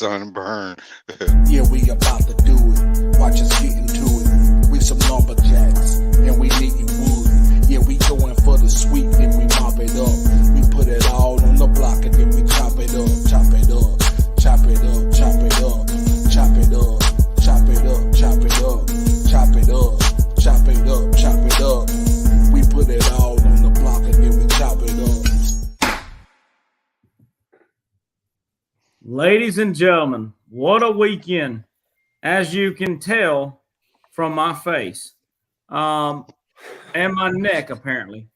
sunburn. Yeah, we about to do it. Watch us get into it. We some lumberjacks, and we needin' wood. Yeah, we going for the sweep, then we mop it up. We put it all on the block, and then we chop it up, chop it up, chop it up, chop it up, chop it up, chop it up, chop it up, chop it up, chop it up, chop it up. We put it all on the block, and then we chop it up. Ladies and gentlemen, what a weekend, as you can tell from my face and my neck, apparently.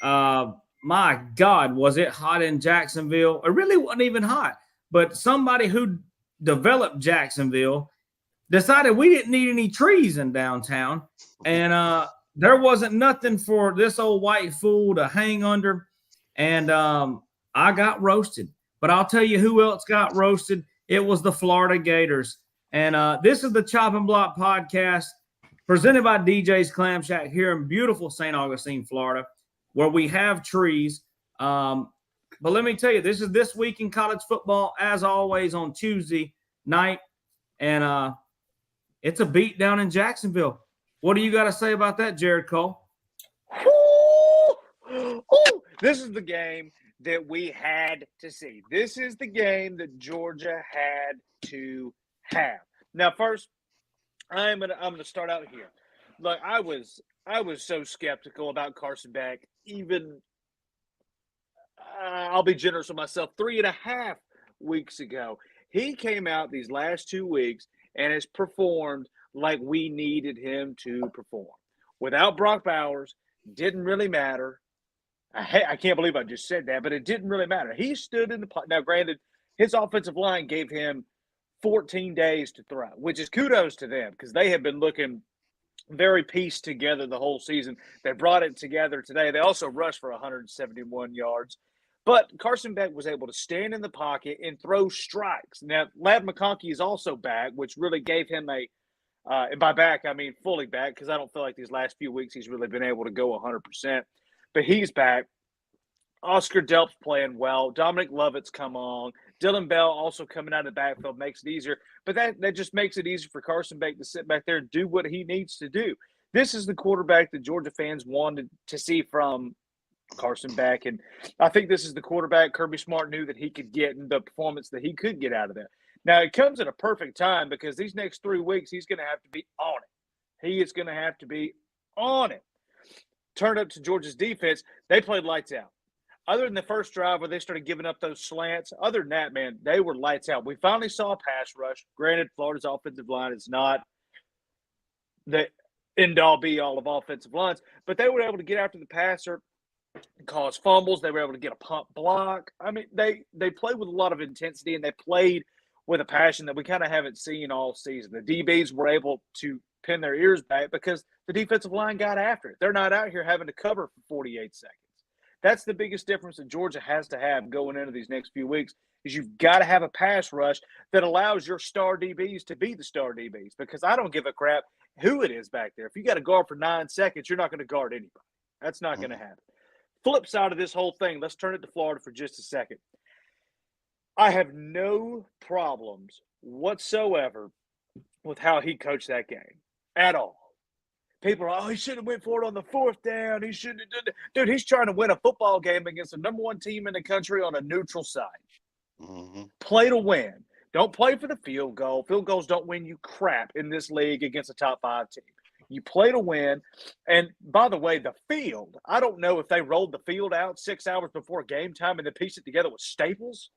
My God, was it hot in Jacksonville? It really wasn't even hot, but somebody who developed Jacksonville decided we didn't need any trees in downtown, and there wasn't nothing for this old white fool to hang under, and I got roasted. But I'll tell you who else got roasted. It was the Florida Gators. And this is the Chop and Block podcast presented by DJ's Clamshack here in beautiful St. Augustine, Florida, where we have trees. But let me tell you, this is This Week in College Football, as always, on Tuesday night. And it's a beat down in Jacksonville. What do you got to say about that, Jared Cole? Ooh, this is the game that we had to see. This is the game that Georgia had to have. Now, first, I'm gonna start out here. Look, I was so skeptical about Carson Beck. Even I'll be generous with myself. 3.5 weeks ago, he came out these last 2 weeks and has performed like we needed him to perform. Without Brock Bowers, didn't really matter. I can't believe I just said that, but it didn't really matter. He stood in the – now, granted, his offensive line gave him 14 days to throw, which is kudos to them because they have been looking very pieced together the whole season. They brought it together today. They also rushed for 171 yards. But Carson Beck was able to stand in the pocket and throw strikes. Now, Ladd McConkey is also back, which really gave him a and by back, I mean fully back because I don't feel like these last few weeks he's really been able to go 100%. But he's back. Oscar Delp's playing well. Dominic Lovett's come on. Dylan Bell also coming out of the backfield makes it easier. But that just makes it easier for Carson Beck to sit back there and do what he needs to do. This is the quarterback that Georgia fans wanted to see from Carson Beck. And I think this is the quarterback Kirby Smart knew that he could get and the performance that he could get out of that. Now, it comes at a perfect time because these next 3 weeks he's going to have to be on it. He is going to have to be on it. Turn up to Georgia's defense, they played lights out. Other than the first drive where they started giving up those slants, other than that, man, they were lights out. We finally saw a pass rush. Granted, Florida's offensive line is not the end-all, be-all of offensive lines, but they were able to get after the passer, cause fumbles. They were able to get a pump block. I mean, they played with a lot of intensity, and they played with a passion that we kind of haven't seen all season. The DBs were able to pin their ears back because the defensive line got after it. They're not out here having to cover for 48 seconds. That's the biggest difference that Georgia has to have going into these next few weeks is you've got to have a pass rush that allows your star DBs to be the star DBs because I don't give a crap who it is back there. If you got to guard for 9 seconds, you're not going to guard anybody. That's not going to happen. Flip side of this whole thing, let's turn it to Florida for just a second. I have no problems whatsoever with how he coached that game at all. People are, he should have went for it on the 4th down. He shouldn't have done that. Dude, he's trying to win a football game against the number 1 team in the country on a neutral site. Mm-hmm. Play to win. Don't play for the field goal. Field goals don't win you crap in this league against a top 5 team. You play to win. And by the way, the field, I don't know if they rolled the field out 6 hours before game time and then pieced it together with staples.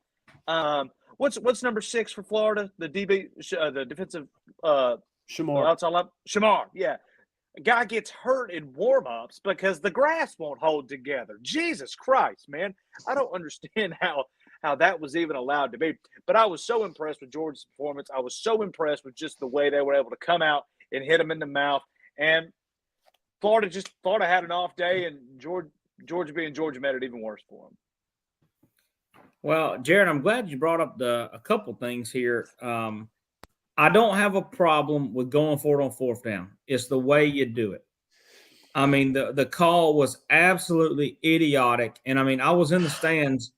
What's number 6 for Florida? The DB, the defensive Shamar. Shamar, yeah. A guy gets hurt in warm-ups because the grass won't hold together. Jesus Christ, man. I don't understand how that was even allowed to be. But I was so impressed with Georgia's performance. I was so impressed with just the way they were able to come out and hit him in the mouth. And Florida had an off day, and Georgia being Georgia made it even worse for them. Well, Jared, I'm glad you brought up a couple things here. I don't have a problem with going for it on 4th down. It's the way you do it. I mean, the call was absolutely idiotic. And, I mean, I was in the stands,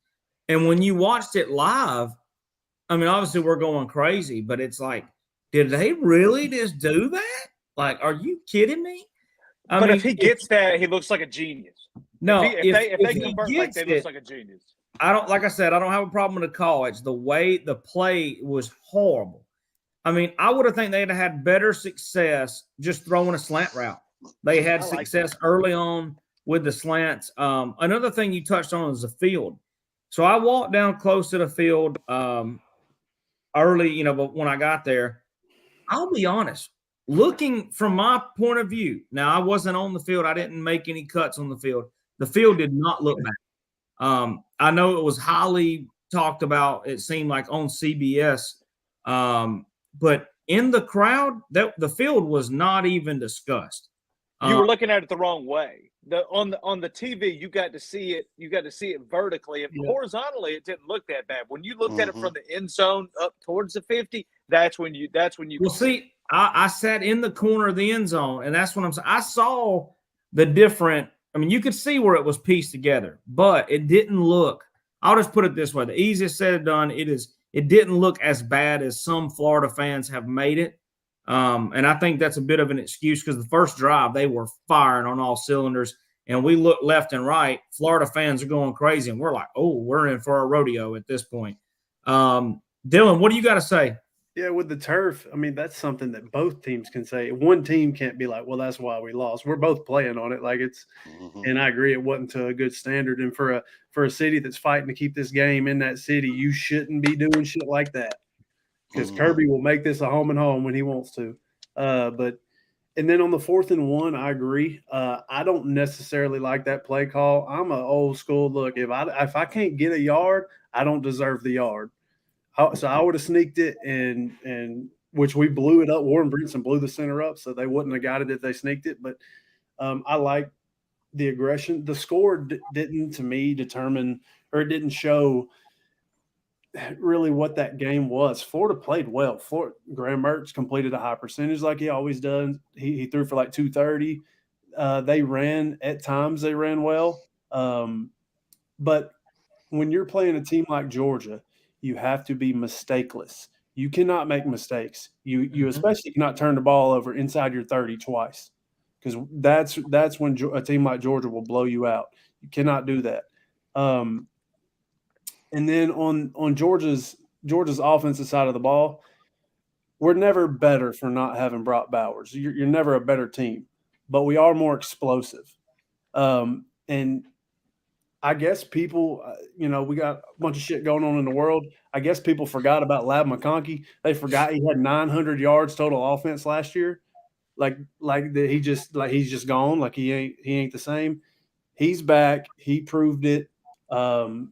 and when you watched it live, I mean, obviously we're going crazy, but it's like, did they really just do that? Like, are you kidding me? I But mean, if he gets that, he looks like a genius. no, If they he convert like gets that, he looks it, like a genius. I don't, like I said, I don't have a problem with the call. It's the way the play was horrible. I mean, I would have think they'd have had better success just throwing a slant route. They had success early on with the slants. Another thing you touched on is the field. So I walked down close to the field early, but when I got there, I'll be honest, looking from my point of view, now I wasn't on the field. I didn't make any cuts on the field. The field did not look bad. I know it was highly talked about. It seemed like on CBS, but in the crowd, the field was not even discussed. You were looking at it the wrong way. On the TV, you got to see it. You got to see it vertically, and horizontally, it didn't look that bad. When you looked at it from the end zone up towards the 50, that's when you. Well, see, I sat in the corner of the end zone, and that's what I'm saying. I saw the different. I mean, you could see where it was pieced together, but it didn't look. I'll just put it this way: the easiest said and done. It didn't look as bad as some Florida fans have made it. And I think that's a bit of an excuse because the first drive, they were firing on all cylinders. And we look left and right. Florida fans are going crazy. And we're like, oh, we're in for a rodeo at this point. Dylan, what do you got to say? Yeah, with the turf, I mean, that's something that both teams can say. One team can't be like, well, that's why we lost. We're both playing on it. Like and I agree, it wasn't to a good standard. And for a city that's fighting to keep this game in that city, you shouldn't be doing shit like that. Because Kirby will make this a home and home when he wants to. And then on the 4th and 1, I agree. I don't necessarily like that play call. I'm an old school look. If I can't get a yard, I don't deserve the yard. So I would have sneaked it, and which we blew it up. Warren Brinson blew the center up, so they wouldn't have got it if they sneaked it. But I like the aggression. The score didn't, to me, determine, or it didn't show really what that game was. Florida played well. Graham Mertz completed a high percentage like he always does. He threw for like 230. They ran at times. They ran well. But when you're playing a team like Georgia, you have to be mistakeless. You cannot make mistakes. You especially cannot turn the ball over inside your 30 twice, because that's when a team like Georgia will blow you out. You cannot do that. And then on Georgia's offensive side of the ball, we're never better for not having Brock Bowers. You're never a better team, but we are more explosive. And I guess people, we got a bunch of shit going on in the world. I guess people forgot about Lab McConkey. They forgot he had 900 yards total offense last year. He's just gone. Like he ain't the same. He's back. He proved it. To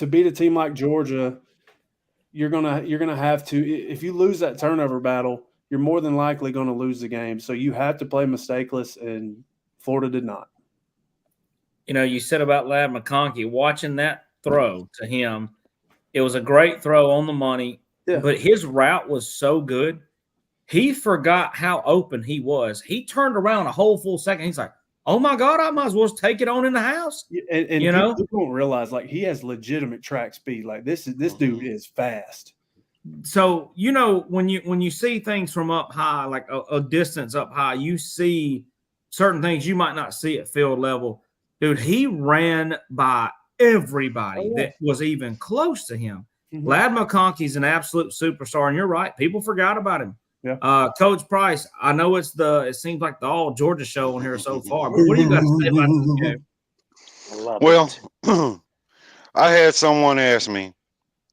beat a team like Georgia, you're gonna have to. If you lose that turnover battle, you're more than likely going to lose the game. So you have to play mistakeless, and Florida did not. You said about Lab McConkey, watching that throw to him, it was a great throw on the money, but his route was so good. He forgot how open he was. He turned around a whole full second. He's like, oh, my God, I might as well take it on in the house. And people don't realize, like, he has legitimate track speed. Like, this dude is fast. So, when you see things from up high, like a distance up high, you see certain things you might not see at field level. Dude, he ran by everybody that was even close to him. Mm-hmm. Lad McConkey's an absolute superstar, and you're right. People forgot about him. Yeah. Coach Price, I know it seems like the all Georgia show on here so far, but what do you got to say about this game? Well, I had someone ask me,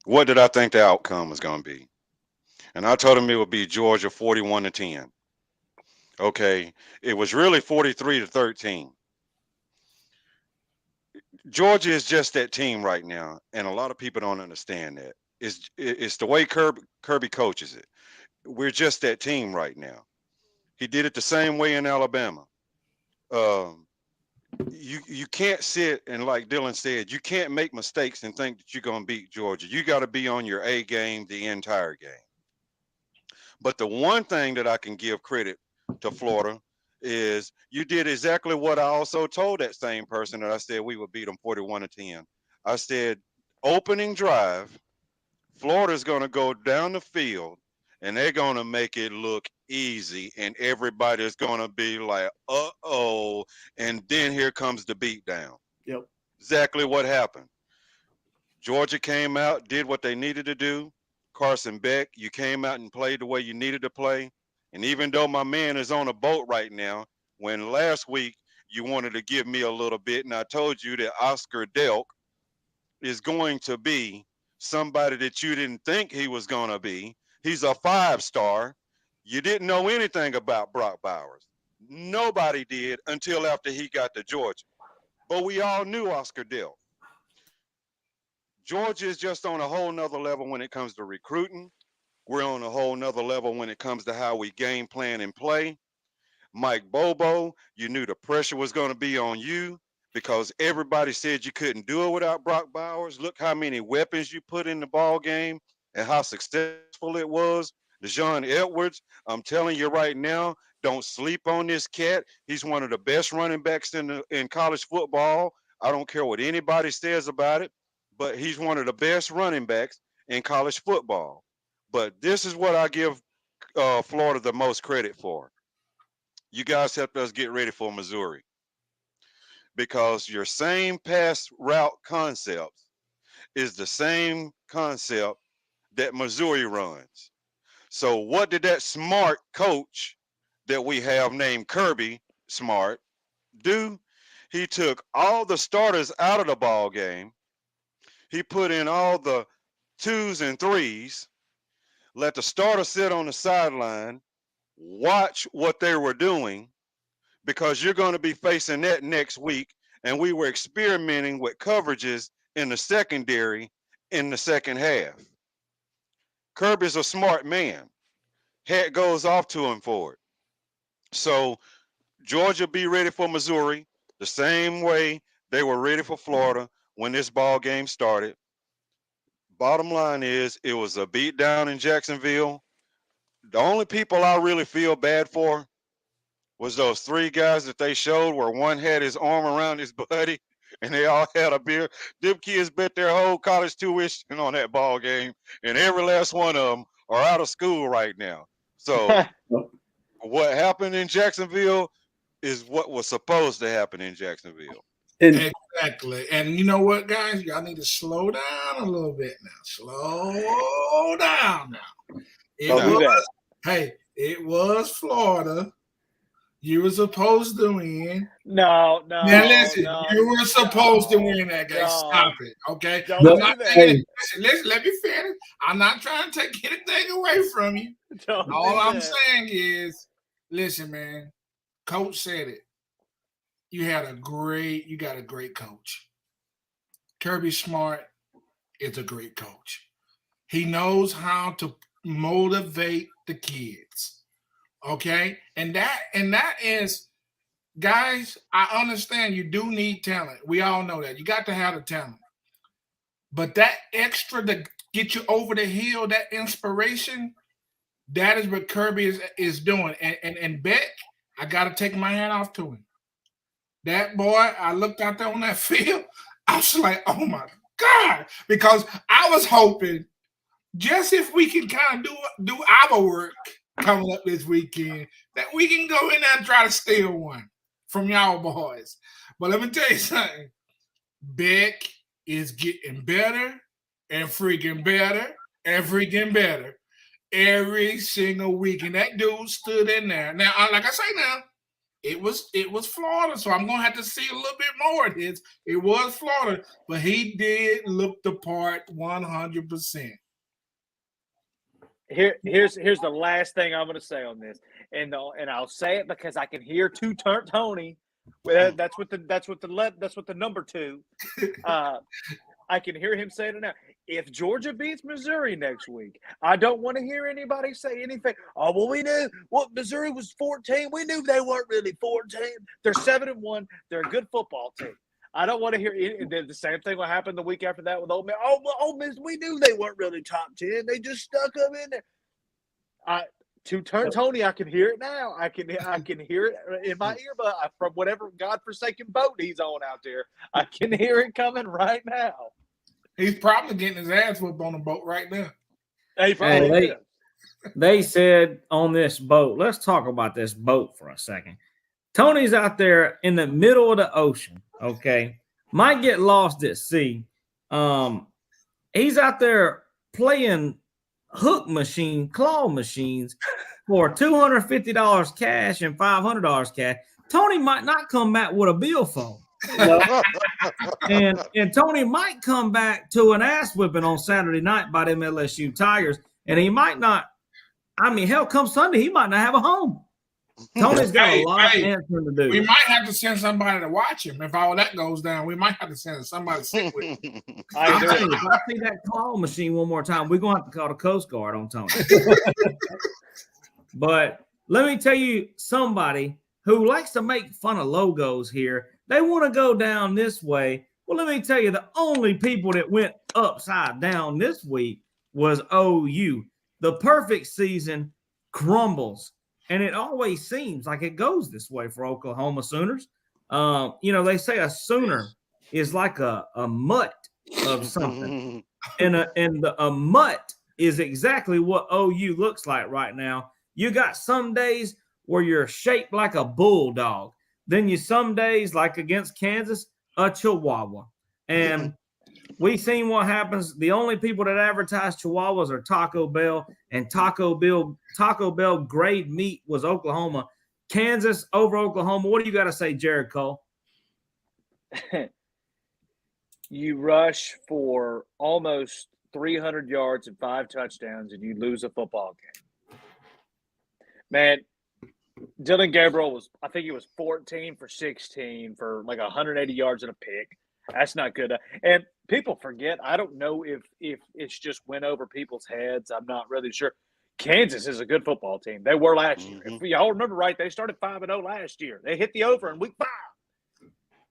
what did I think the outcome was going to be? And I told him it would be Georgia 41-10. Okay. It was really 43-13. Georgia is just that team right now, and a lot of people don't understand that. It's the way Kirby coaches it. We're just that team right now. He did it the same way in Alabama. You can't sit and, like Dylan said, you can't make mistakes and think that you're going to beat Georgia. You got to be on your A game the entire game. But the one thing that I can give credit to Florida is you did exactly what I also told that same person that I said we would beat them 41-10. I said, opening drive, Florida's going to go down the field and they're going to make it look easy, and everybody's going to be like, uh-oh, and then here comes the beatdown. Yep. Exactly what happened. Georgia came out, did what they needed to do. Carson Beck, you came out and played the way you needed to play. And even though my man is on a boat right now, when last week you wanted to give me a little bit, and I told you that Oscar Delk is going to be somebody that you didn't think he was going to be. He's a 5-star. You didn't know anything about Brock Bowers. Nobody did until after he got to Georgia. But we all knew Oscar Delk. Georgia is just on a whole nother level when it comes to recruiting. We're on a whole nother level when it comes to how we game plan and play. Mike Bobo, you knew the pressure was going to be on you because everybody said you couldn't do it without Brock Bowers. Look how many weapons you put in the ball game and how successful it was. DeJohn Edwards, I'm telling you right now, don't sleep on this cat. He's one of the best running backs in college football. I don't care what anybody says about it, but he's one of the best running backs in college football. But this is what I give Florida the most credit for. You guys helped us get ready for Missouri because your same pass route concepts is the same concept that Missouri runs. So what did that smart coach that we have named Kirby Smart do? He took all the starters out of the ball game. He put in all the 2s and 3s, let the starter sit on the sideline, watch what they were doing, because you're going to be facing that next week. And we were experimenting with coverages in the secondary in the second half. Kirby's a smart man. Hat goes off to him for it. So Georgia be ready for Missouri the same way they were ready for Florida when this ball game started. Bottom line is it was a beat down in Jacksonville. The only people I really feel bad for was those 3 guys that they showed where one had his arm around his buddy and they all had a beer. Them kids bet their whole college tuition on that ball game, and every last one of them are out of school right now. So what happened in Jacksonville is what was supposed to happen in Jacksonville. And Exactly. And you know what, guys? Y'all need to slow down a little bit now. Slow down now. It was Florida. You were supposed to win. No. Now listen, no, you were supposed to win that game. No. Stop it, okay? Don't do that. Listen, let me finish. I'm not trying to take anything away from you. Don't All do I'm that. saying is, listen, man. Coach said it. You got a great coach. Kirby Smart is a great coach. He knows how to motivate the kids. Okay? And that is, guys, I understand you do need talent. We all know that. You got to have the talent. But that extra to get you over the hill, that inspiration, that is what Kirby is doing. And Beck, I got to take my hat off to him. That boy, I looked out there on that field, I was like, oh my God, because I was hoping just if we can kind of do our work coming up this weekend, that we can go in there and try to steal one from y'all boys. But let me tell you something. Beck is getting better and freaking better and freaking better every single week. And that dude stood in there. Now, like I say now, it was Florida, so I'm gonna have to see a little bit more of this. It was Florida, but he did look the part 100%. Here's the last thing I'm gonna say on this, and I'll say it because I can hear Tony. That's what the number 2. I can hear him saying it now. If Georgia beats Missouri next week, I don't want to hear anybody say anything. Oh, well, we knew Missouri was 14. We knew they weren't really 14. They're 7-1. They're a good football team. I don't want to hear the same thing will happen the week after that with Ole Miss. Oh, well, Ole Miss, we knew they weren't really top 10. They just stuck them in there. To turn Tony, I can hear it now. I can hear it in my earbud from whatever godforsaken boat he's on out there. I can hear it coming right now. He's probably getting his ass whooped on the boat right now. He probably is. They said on this boat, let's talk about this boat for a second. Tony's out there in the middle of the ocean, okay? Might get lost at sea. He's out there playing claw machines for $250 cash and $500 cash. Tony might not come back with a billfold. and Tony might come back to an ass whipping on Saturday night by them LSU Tigers, and he might not. I mean, hell, come Sunday, he might not have a home. Tony's got a lot of answering to do. We might have to send somebody to watch him. If all that goes down, we might have to send somebody to sit with him. If I see that claw machine one more time, we're going to have to call the Coast Guard on Tony. But let me tell you, somebody who likes to make fun of logos here, they want to go down this way. Well, let me tell you, the only people that went upside down this week was OU. The perfect season crumbles. And it always seems like it goes this way for Oklahoma Sooners. They say a Sooner is like a mutt of something. and a mutt is exactly what OU looks like right now. You got some days where you're shaped like a bulldog. Then you some days, like against Kansas, a chihuahua. And we've seen what happens. The only people that advertise chihuahuas are Taco Bell, and Taco Bell grade meat was Oklahoma. Kansas over Oklahoma. What do you got to say, Jared Cole? You rush for almost 300 yards and 5 touchdowns, and you lose a football game. Man, Dylan Gabriel I think he was 14 for 16 for like 180 yards and a pick. That's not good. And people forget. I don't know if it's just went over people's heads. I'm not really sure. Kansas is a good football team. They were last year. If y'all remember right, they started 5-0 last year. They hit the over in week 5.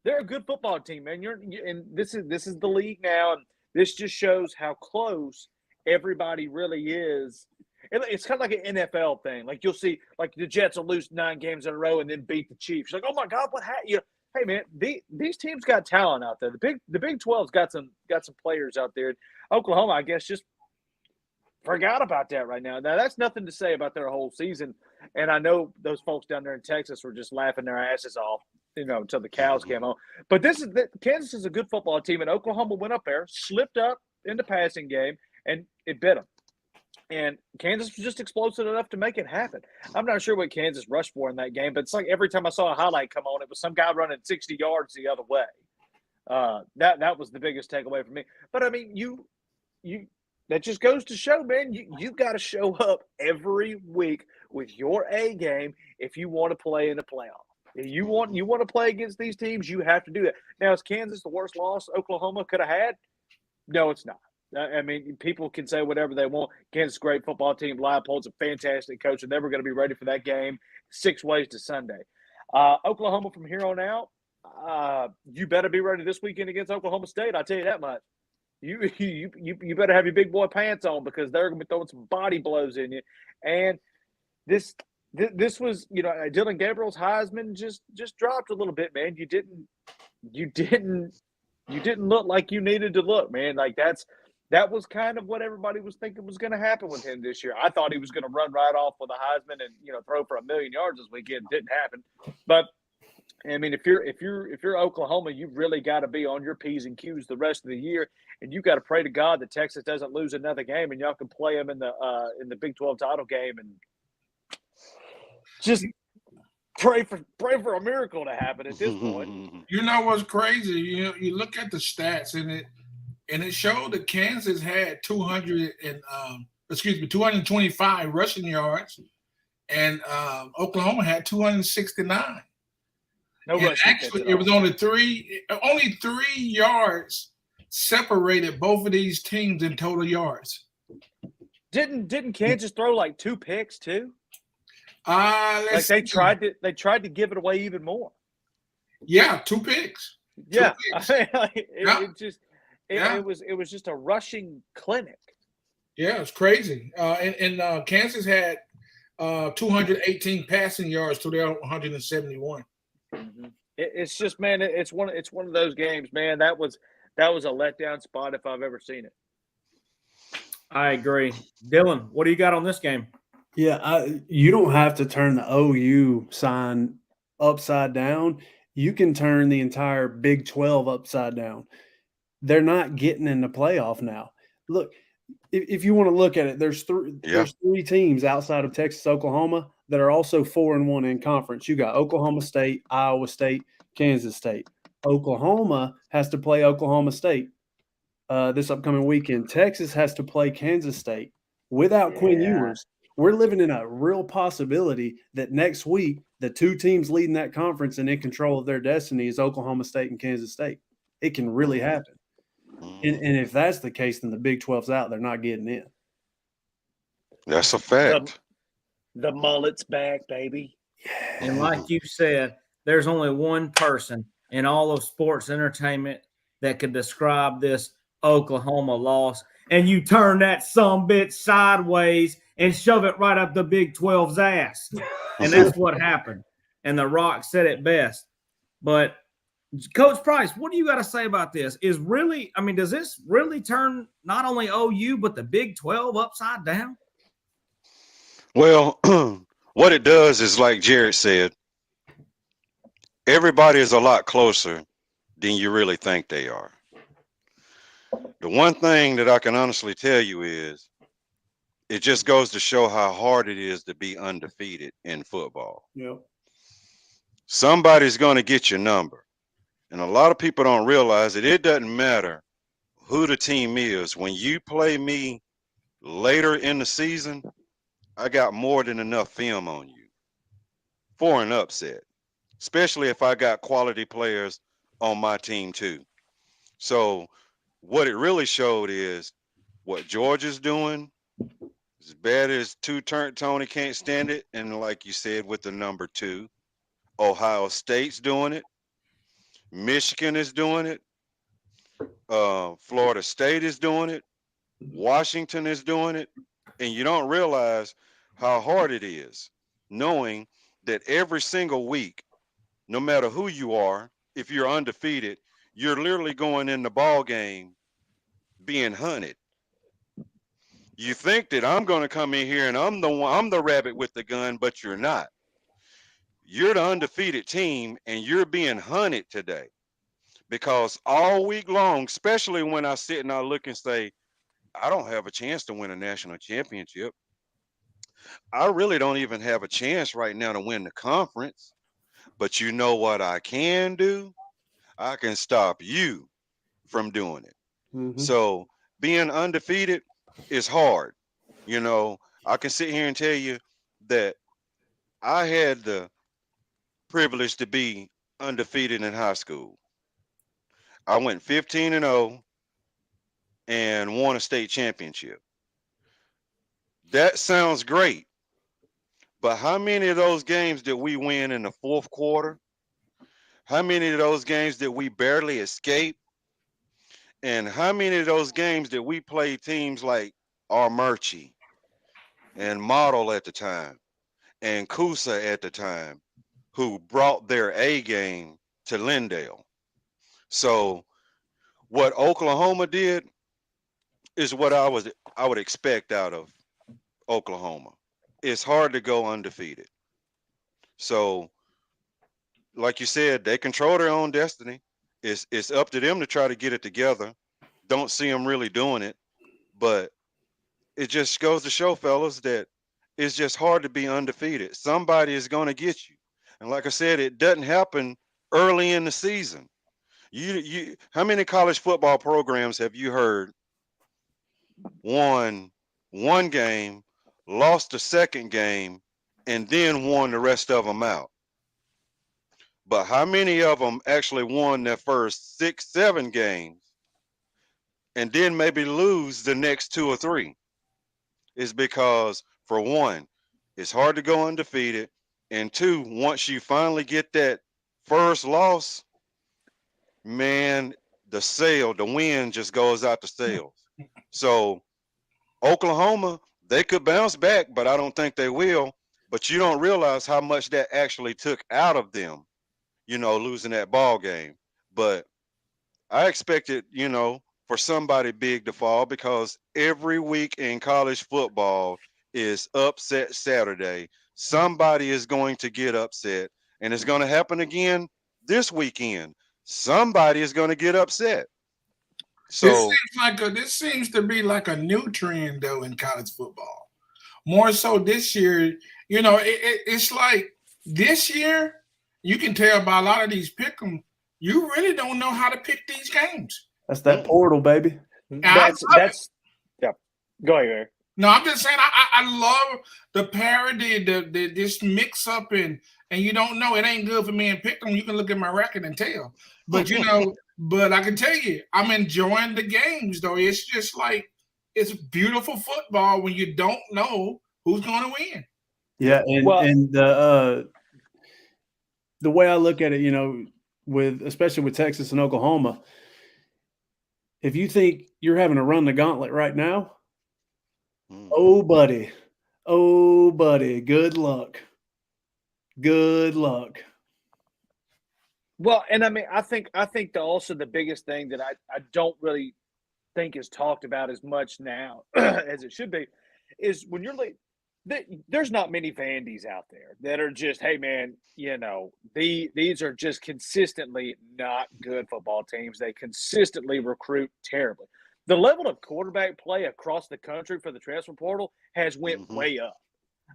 They're a good football team, man. And this is the league now, and this just shows how close everybody really is. It's kind of like an NFL thing. Like you'll see, like the Jets will lose 9 games in a row and then beat the Chiefs. You're like, oh my God, what happened? Hey man, these teams got talent out there. The Big 12's got some players out there. Oklahoma, I guess, just forgot about that right now. Now that's nothing to say about their whole season. And I know those folks down there in Texas were just laughing their asses off, until the cows came home. But Kansas is a good football team, and Oklahoma went up there, slipped up in the passing game, and it bit them. And Kansas was just explosive enough to make it happen. I'm not sure what Kansas rushed for in that game, but it's like every time I saw a highlight come on, it was some guy running 60 yards the other way. That was the biggest takeaway for me. But I mean, you that just goes to show, man, you got to show up every week with your A game if you want to play in the playoff. If you want to play against these teams, you have to do that. Now, is Kansas the worst loss Oklahoma could have had? No, it's not. I mean, people can say whatever they want. Kansas, great football team. Leipold's a fantastic coach, and they were going to be ready for that game 6 ways to Sunday. Oklahoma from here on out, you better be ready this weekend against Oklahoma State. I'll tell you that much. You better have your big boy pants on because they're going to be throwing some body blows in you. And this was, Dylan Gabriel's Heisman just dropped a little bit, man. You didn't look like you needed to look, man. Like that was kind of what everybody was thinking was going to happen with him this year. I thought he was going to run right off with a Heisman and throw for 1,000,000 yards this weekend. It didn't happen. But I mean, if you're Oklahoma, you've really got to be on your P's and Q's the rest of the year, and you got to pray to God that Texas doesn't lose another game, and y'all can play them in the Big 12 title game, and just pray for a miracle to happen at this point. You know what's crazy? You look at the stats and it showed that Kansas had 225 rushing yards, and Oklahoma had 269. Actually, it was only three yards separated both of these teams in total yards. Didn't Kansas throw like 2 picks too? They tried to give it away even more. Yeah, 2 picks. Yeah, 2 picks. It was just a rushing clinic. Yeah, it's crazy. And Kansas had 218 passing yards to their 171. It's just, man, it's one of those games, man. That was a letdown spot if I've ever seen it. I agree. Dylan, what do you got on this game? Yeah, you don't have to turn the OU sign upside down. You can turn the entire Big 12 upside down. They're not getting in the playoff now. Look, if you want to look at it, there's three teams outside of Texas, Oklahoma that are also 4-1 in conference. You got Oklahoma State, Iowa State, Kansas State. Oklahoma has to play Oklahoma State this upcoming weekend. Texas has to play Kansas State without Quinn Ewers. We're living in a real possibility that next week the two teams leading that conference and in control of their destiny is Oklahoma State and Kansas State. It can really happen. And if that's the case, then the Big 12's out. They're not getting in. That's a fact. The mullet's back, baby. And like you said, there's only one person in all of sports entertainment that could describe this Oklahoma loss. And you turn that sumbitch sideways and shove it right up the Big 12's ass. And that's what happened. And The Rock said it best. But Coach Price, what do you got to say about this? Does this really turn not only OU, but the Big 12 upside down? Well, what it does is, like Jared said, everybody is a lot closer than you really think they are. The one thing that I can honestly tell you is it just goes to show how hard it is to be undefeated in football. Yep. Somebody's going to get your number. And a lot of people don't realize that it doesn't matter who the team is. When you play me later in the season, I got more than enough film on you for an upset, especially if I got quality players on my team too. So what it really showed is what Georgia's doing, as bad as Tony can't stand it, and like you said with the number 2, Ohio State's doing it. Michigan is doing it. Florida State is doing it. Washington is doing it. And you don't realize how hard it is knowing that every single week, no matter who you are, if you're undefeated, you're literally going in the ball game being hunted. You think that I'm going to come in here and I'm the rabbit with the gun, but you're not. You're the undefeated team and you're being hunted today. Because all week long, especially when I sit and I look and say, I don't have a chance to win a national championship. I really don't even have a chance right now to win the conference. But you know what I can do? I can stop you from doing it. Mm-hmm. So being undefeated is hard. You know, I can sit here and tell you that I had the privilege to be undefeated in high school. I went 15-0 and won a state championship. That sounds great. But how many of those games did we win in the fourth quarter? How many of those games did we barely escape? And how many of those games did we play teams like Armurchie and Model at the time and Coosa at the time, who brought their A game to Lindale? So what Oklahoma did is what I would expect out of Oklahoma. It's hard to go undefeated. So, like you said, they control their own destiny. It's up to them to try to get it together. Don't see them really doing it, but it just goes to show, fellas, that it's just hard to be undefeated. Somebody is going to get you. And like I said, it doesn't happen early in the season. You how many college football programs have you heard won one game, lost the second game, and then won the rest of them out? But how many of them actually won their first 6, 7 games and then maybe lose the next 2 or 3? Is because, for one, it's hard to go undefeated. And 2, once you finally get that first loss, man, the wind just goes out the sails. So Oklahoma, they could bounce back, but I don't think they will. but you don't realize how much that actually took out of them, losing that ball game. But I expected, for somebody big to fall because every week in college football is upset Saturday. Somebody is going to get upset, and it's going to happen again this weekend. Somebody is going to get upset. So This seems to be like a new trend though in college football. More so this year, it's like this year you can tell by a lot of these pick 'em, you really don't know how to pick these games. That's that portal, baby. That's yeah. Go ahead, Eric. No, I'm just saying I love the parody, this mix up and you don't know it ain't good for me and pick them. You can look at my record and tell. But but I can tell you, I'm enjoying the games though. It's just like it's beautiful football when you don't know who's going to win. Yeah, and the way I look at it, especially with Texas and Oklahoma, if you think you're having to run the gauntlet right now, oh buddy, good luck. Good luck. Well, and I mean, I think also the biggest thing that I don't really think is talked about as much now as it should be is when you're like, there's not many Vandies out there that are just, hey man, these are just consistently not good football teams. They consistently recruit terribly. The level of quarterback play across the country for the transfer portal has went way up.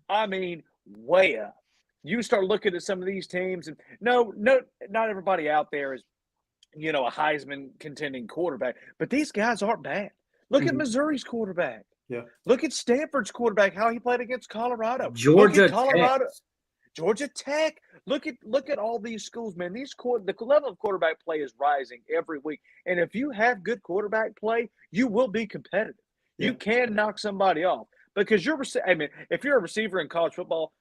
I mean, way up. You start looking at some of these teams, and no, not everybody out there is, a Heisman contending quarterback, but these guys aren't bad. Look at Missouri's quarterback. Yeah. Look at Stanford's quarterback, how he played against Colorado. Georgia Tech. Look at all these schools, man. The level of quarterback play is rising every week. And if you have good quarterback play, you will be competitive. Yeah. You can knock somebody off because if you're a receiver in college football,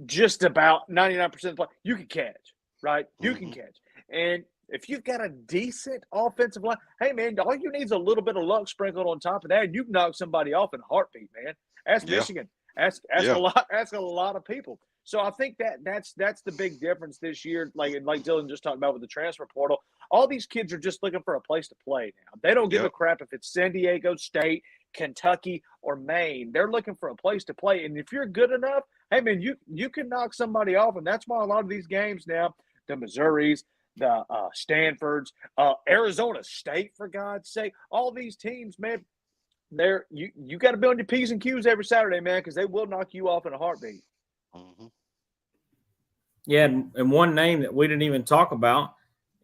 just about 99% of the play, you can catch, right? You can catch. And if you've got a decent offensive line, hey, man, all you need is a little bit of luck sprinkled on top of that, and you can knock somebody off in a heartbeat, man. Ask Michigan. Ask a lot of people. So I think that's the big difference this year, like Dylan just talked about with the transfer portal. All these kids are just looking for a place to play now. They don't give a crap if it's San Diego State, Kentucky, or Maine. They're looking for a place to play. And if you're good enough, hey, man, you can knock somebody off. And that's why a lot of these games now, the Missouris, the Stanfords, Arizona State, for God's sake, all these teams, man, you got to be on your P's and Q's every Saturday, man, because they will knock you off in a heartbeat. Yeah, and one name that we didn't even talk about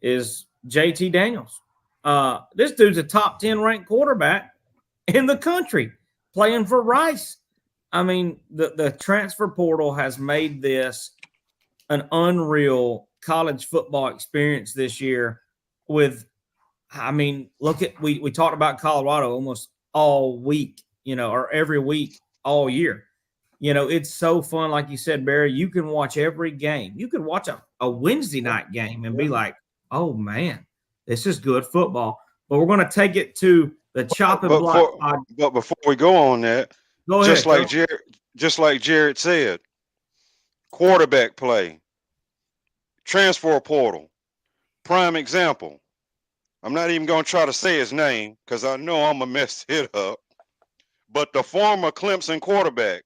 is JT Daniels. This dude's a top 10 ranked quarterback in the country playing for Rice. I mean, the transfer portal has made this an unreal college football experience this year with, we talked about Colorado almost all week, or every week all year. It's so fun. Like you said, Barry, you can watch every game. You could watch a Wednesday night game and be like, oh, man, this is good football. But we're going to take it to the chopping block. But before we go on that, just like Jared said, quarterback play, transfer portal, prime example. I'm not even going to try to say his name because I know I'm going to mess it up. But the former Clemson quarterback,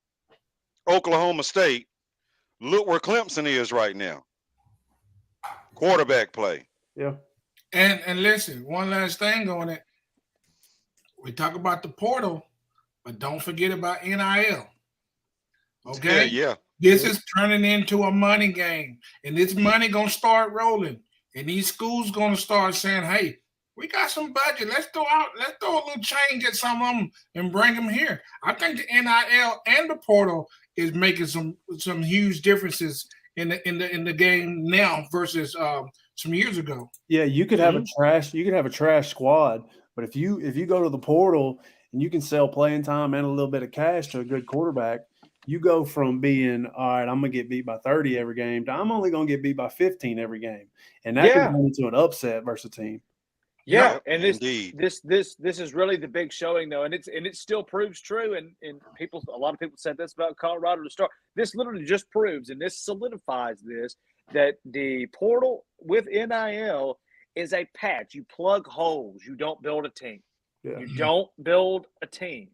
Oklahoma State, look where Clemson is right now. Quarterback play. Yeah. And listen, one last thing on it. We talk about the portal, but don't forget about NIL. Okay? Yeah. This is turning into a money game, and this money gonna start rolling. And these schools gonna start saying, "Hey, we got some budget. Let's throw a little change at some of them and bring them here." I think the NIL and the portal is making some huge differences in the game now versus some years ago. Yeah, you could have a trash squad, but if you go to the portal and you can sell playing time and a little bit of cash to a good quarterback, you go from being, all right, I'm going to get beat by 30 every game to I'm only going to get beat by 15 every game. And that can turn into an upset versus a team. Yeah, Yep, and indeed. this is really the big showing though, and it still proves true. And a lot of people said this about Colorado to start. This literally just proves, and this solidifies this, that the portal with NIL is a patch. You plug holes. You don't build a team. Yeah. You don't build a team.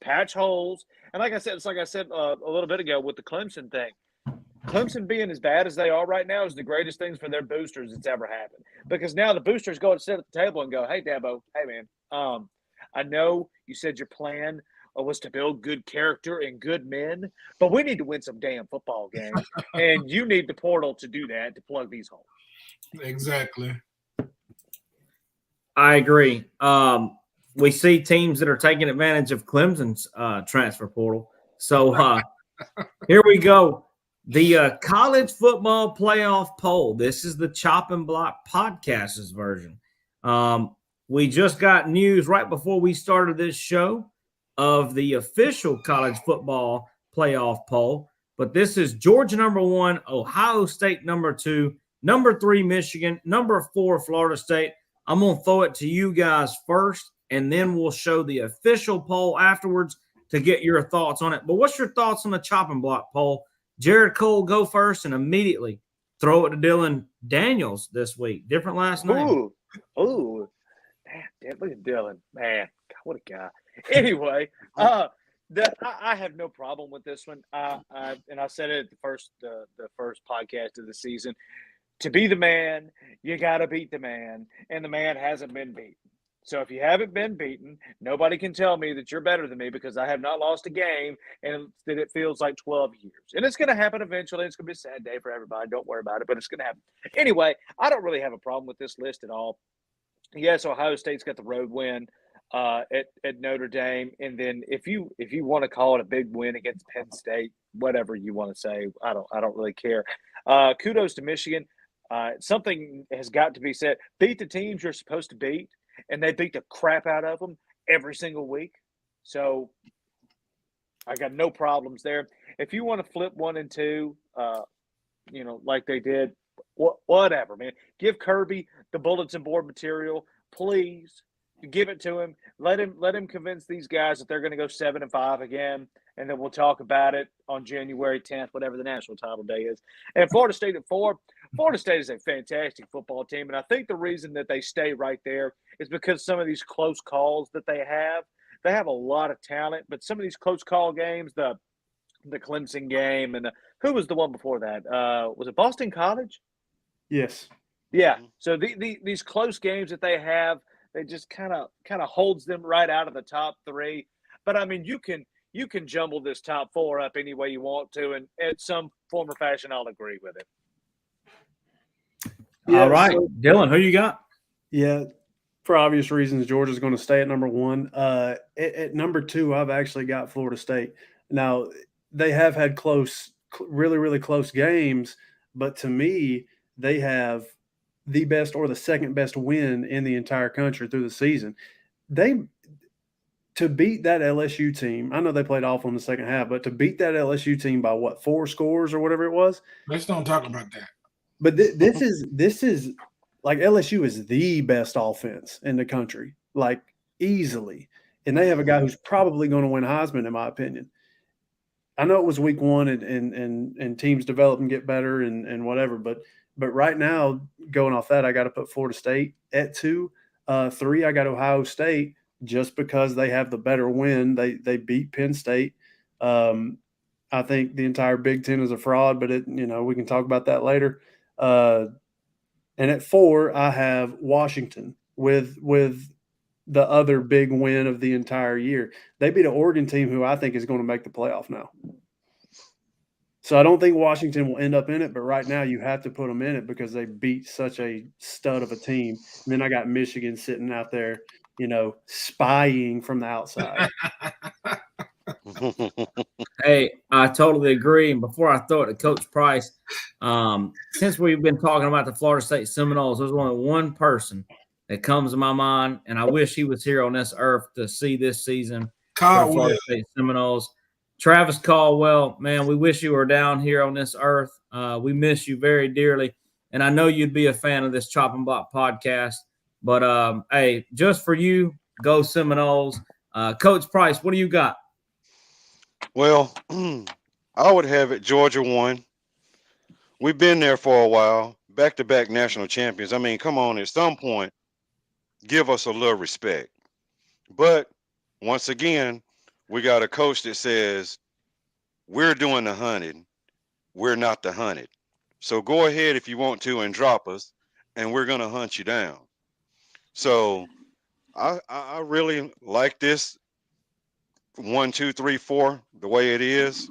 Patch holes, and like I said, it's like I said a little bit ago with the Clemson thing. Clemson being as bad as they are right now is the greatest things for their boosters that's ever happened. Because now the boosters go and sit at the table and go, "Hey, Dabo, hey man, I know you said your plan was to build good character and good men, but we need to win some damn football games, and you need the portal to do that to plug these holes." Exactly. I agree. We see teams that are taking advantage of Clemson's transfer portal. So here we go. The college football playoff poll. This is the Chop and Block podcast's version. We just got news right before we started this show of the official college football playoff poll. But this is Georgia number 1, Ohio State number 2, number 3 Michigan, number 4 Florida State. I'm going to throw it to you guys first, and then we'll show the official poll afterwards to get your thoughts on it. But what's your thoughts on the Chop and Block poll? Jared Cole, go first and immediately throw it to Dylan Daniels this week. Different last name. Ooh. Man, look at Dylan. Man, God, what a guy. Anyway, I have no problem with this one. And I said it at the first podcast of the season. To be the man, you got to beat the man, and the man hasn't been beaten. So if you haven't been beaten, nobody can tell me that you're better than me because I have not lost a game and that it feels like 12 years. And it's going to happen eventually. It's going to be a sad day for everybody. Don't worry about it, but it's going to happen. Anyway, I don't really have a problem with this list at all. Yes, Ohio State's got the road win at Notre Dame, and then if you want to call it a big win against Penn State, whatever you want to say, I don't really care. Kudos to Michigan. Something has got to be said. Beat the teams you're supposed to beat, and they beat the crap out of them every single week. So I got no problems there. If you want to flip 1 and 2, like they did, whatever, man. Give Kirby the bulletin board material, please. Give it to him. Let him convince these guys that they're going to go 7-5 again, and then we'll talk about it on January 10th, whatever the national title day is. And Florida State at 4. Florida State is a fantastic football team, and I think the reason that they stay right there is because some of these close calls that they have a lot of talent, but some of these close call games, the Clemson game, and who was the one before that? Was it Boston College? Yes. Yeah. So these close games that they have, they just kind of holds them right out of the top 3. But I mean, you can jumble this top 4 up any way you want to, and in some form or fashion, I'll agree with it. Yeah, all right, so, Dylan, who you got? Yeah, for obvious reasons, Georgia's going to stay at number 1. At number 2, I've actually got Florida State. Now, they have had really, really close games, but to me, they have the best or the second best win in the entire country through the season. To beat that LSU team, I know they played awful in the second half, but to beat that LSU team by 4 scores or whatever it was. Let's don't talk about that. But this is like LSU is the best offense in the country, like easily. And they have a guy who's probably going to win Heisman, in my opinion. I know it was week 1 and teams develop and get better and whatever, but right now, going off that, I got to put Florida State at 2. 3, I got Ohio State just because they have the better win. They beat Penn State. I think the entire Big Ten is a fraud, but we can talk about that later. And at 4, I have Washington with the other big win of the entire year. They beat an Oregon team who I think is going to make the playoff now. So I don't think Washington will end up in it, but right now you have to put them in it because they beat such a stud of a team. And then I got Michigan sitting out there, spying from the outside. Hey, I totally agree. And before I throw it to Coach Price, since we've been talking about the Florida State Seminoles, there's only one person that comes to my mind, and I wish he was here on this earth to see this season for the Florida State Seminoles. Travis Caldwell, man, we wish you were down here on this earth. We miss you very dearly, and I know you'd be a fan of this Chop and Block podcast. But hey, just for you, go Seminoles. Coach Price, what do you got? Well, I would have it Georgia 1. We've been there for a while, back-to-back national champions. I mean, come on, at some point, give us a little respect. But once again, we got a coach that says, we're doing the hunting, we're not the hunted. So go ahead if you want to and drop us, and we're going to hunt you down. So I really like this 1, 2, 3, 4 the way it is,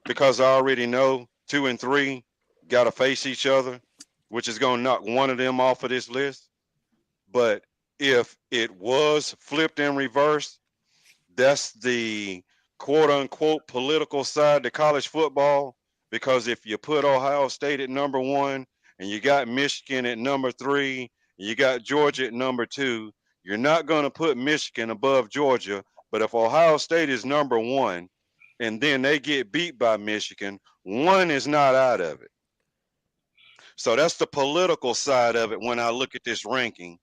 because I already know 2 and 3 got to face each other, which is going to knock one of them off of this list. But if it was flipped in reverse, that's the quote unquote political side to college football. Because if you put Ohio State at number 1 and you got Michigan at number 3 and you got Georgia at number 2, you're not going to put Michigan above Georgia. But if Ohio State is number 1 and then they get beat by Michigan, 1 is not out of it. So that's the political side of it when I look at this ranking,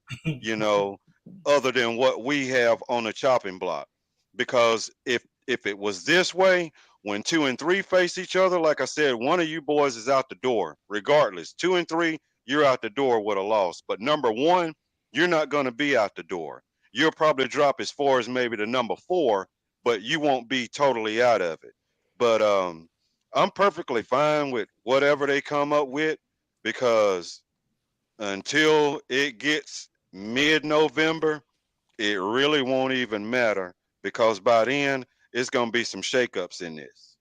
other than what we have on the chopping block. Because if it was this way, when 2 and 3 face each other, like I said, one of you boys is out the door, regardless. 2 and 3, you're out the door with a loss. But number 1, you're not going to be out the door. You'll probably drop as far as maybe the number 4, but you won't be totally out of it. But I'm perfectly fine with whatever they come up with, because until it gets mid-November, it really won't even matter, because by then it's going to be some shakeups in this.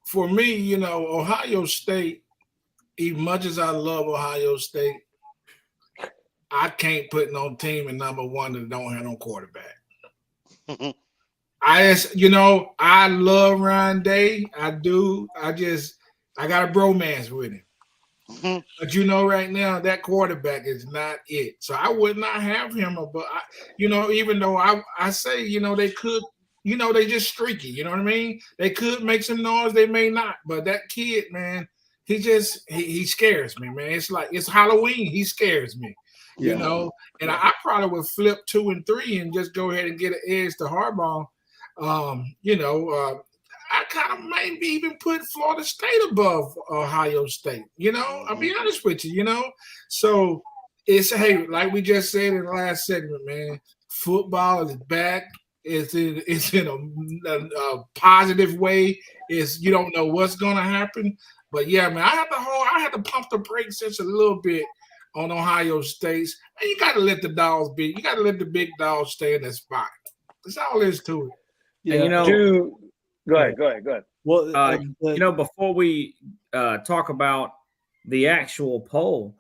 For me, Ohio State, as much as I love Ohio State, I can't put no team in number 1 that don't have no quarterback. I love Ryan Day. I do. I got a bromance with him. But right now that quarterback is not it. So I would not have him. But even though I say, they could, they just streaky. You know what I mean? They could make some noise. They may not. But that kid, man, he scares me, man. It's like it's Halloween. He scares me. And I probably would flip 2 and 3 and just go ahead and get an edge to Harbaugh. I kind of maybe even put Florida State above Ohio State. I'll be honest with you, So it's, hey, like we just said in the last segment, man, football is back. It's in a positive way. You don't know what's going to happen. But, yeah, man, I had to pump the brakes just a little bit on Ohio State. And you got to let the dogs be. You got to let the big dogs stay in their spot. That's all there is to it. Yeah, Go ahead. Well, before we talk about the actual poll,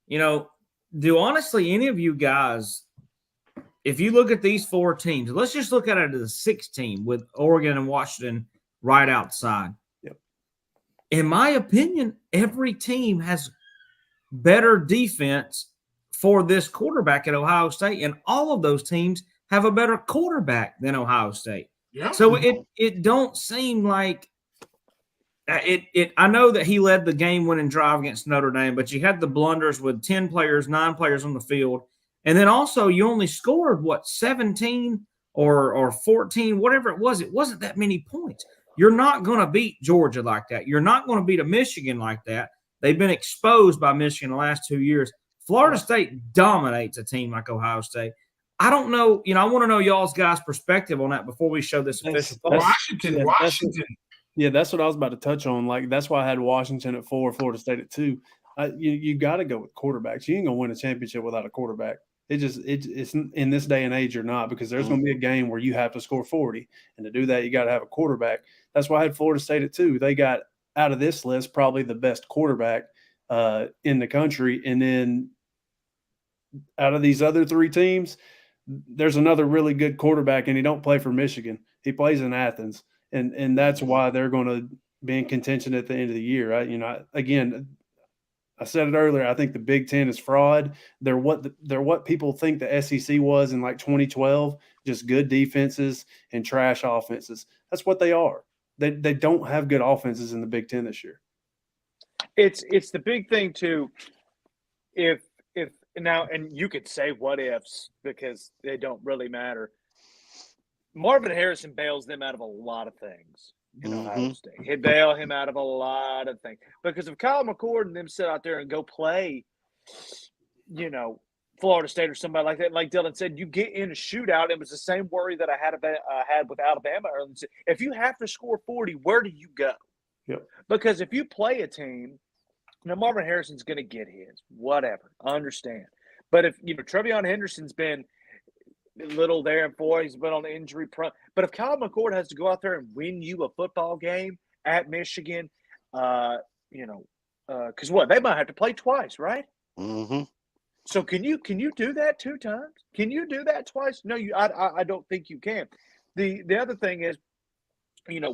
do honestly any of you guys, if you look at these 4 teams, let's just look at it as a 6 team with Oregon and Washington right outside. Yep. In my opinion, every team has better defense for this quarterback at Ohio State, and all of those teams have a better quarterback than Ohio State. Yeah. So it don't seem like it. I know that he led the game-winning drive against Notre Dame, but you had the blunders with 10 players, 9 players on the field, and then also you only scored 17 or 14, whatever it was. It wasn't that many points. You're not going to beat Georgia like that. You're not going to beat a Michigan like that. They've been exposed by Michigan the last 2 years. Florida State dominates a team like Ohio State. I don't know. I want to know y'all's guys' perspective on that before we show this official. Washington. Yeah, that's what I was about to touch on. Like, that's why I had Washington at 4, Florida State at 2. You got to go with quarterbacks. You ain't gonna win a championship without a quarterback. It's in this day and age you're not, because there's going to be a game where you have to score 40, and to do that you got to have a quarterback. That's why I had Florida State at 2. They got, out of this list, probably the best quarterback in the country, and then out of these other 3 teams, there's another really good quarterback, and he don't play for Michigan. He plays in Athens, and that's why they're going to be in contention at the end of the year. Again, I said it earlier. I think the Big Ten is fraud. They're what people think the SEC was in like 2012, just good defenses and trash offenses. That's what they are. They don't have good offenses in the Big Ten this year. It's the big thing too. If now, and you could say what ifs because they don't really matter. Marvin Harrison bails them out of a lot of things in Ohio State. He'd bail him out of a lot of things because if Kyle McCord and them sit out there and go play, Florida State or somebody like that, like Dylan said, you get in a shootout. It was the same worry that I had with Alabama. If you have to score 40, where do you go? Yep. Because if you play a team, Marvin Harrison's going to get his, whatever. I understand. But if, Trevion Henderson's been little there and for, he's been on the injury prone. But if Kyle McCord has to go out there and win you a football game at Michigan, because they might have to play twice, right? Mm-hmm. So can you do that 2 times? Can you do that twice? No, I don't think you can. The other thing is,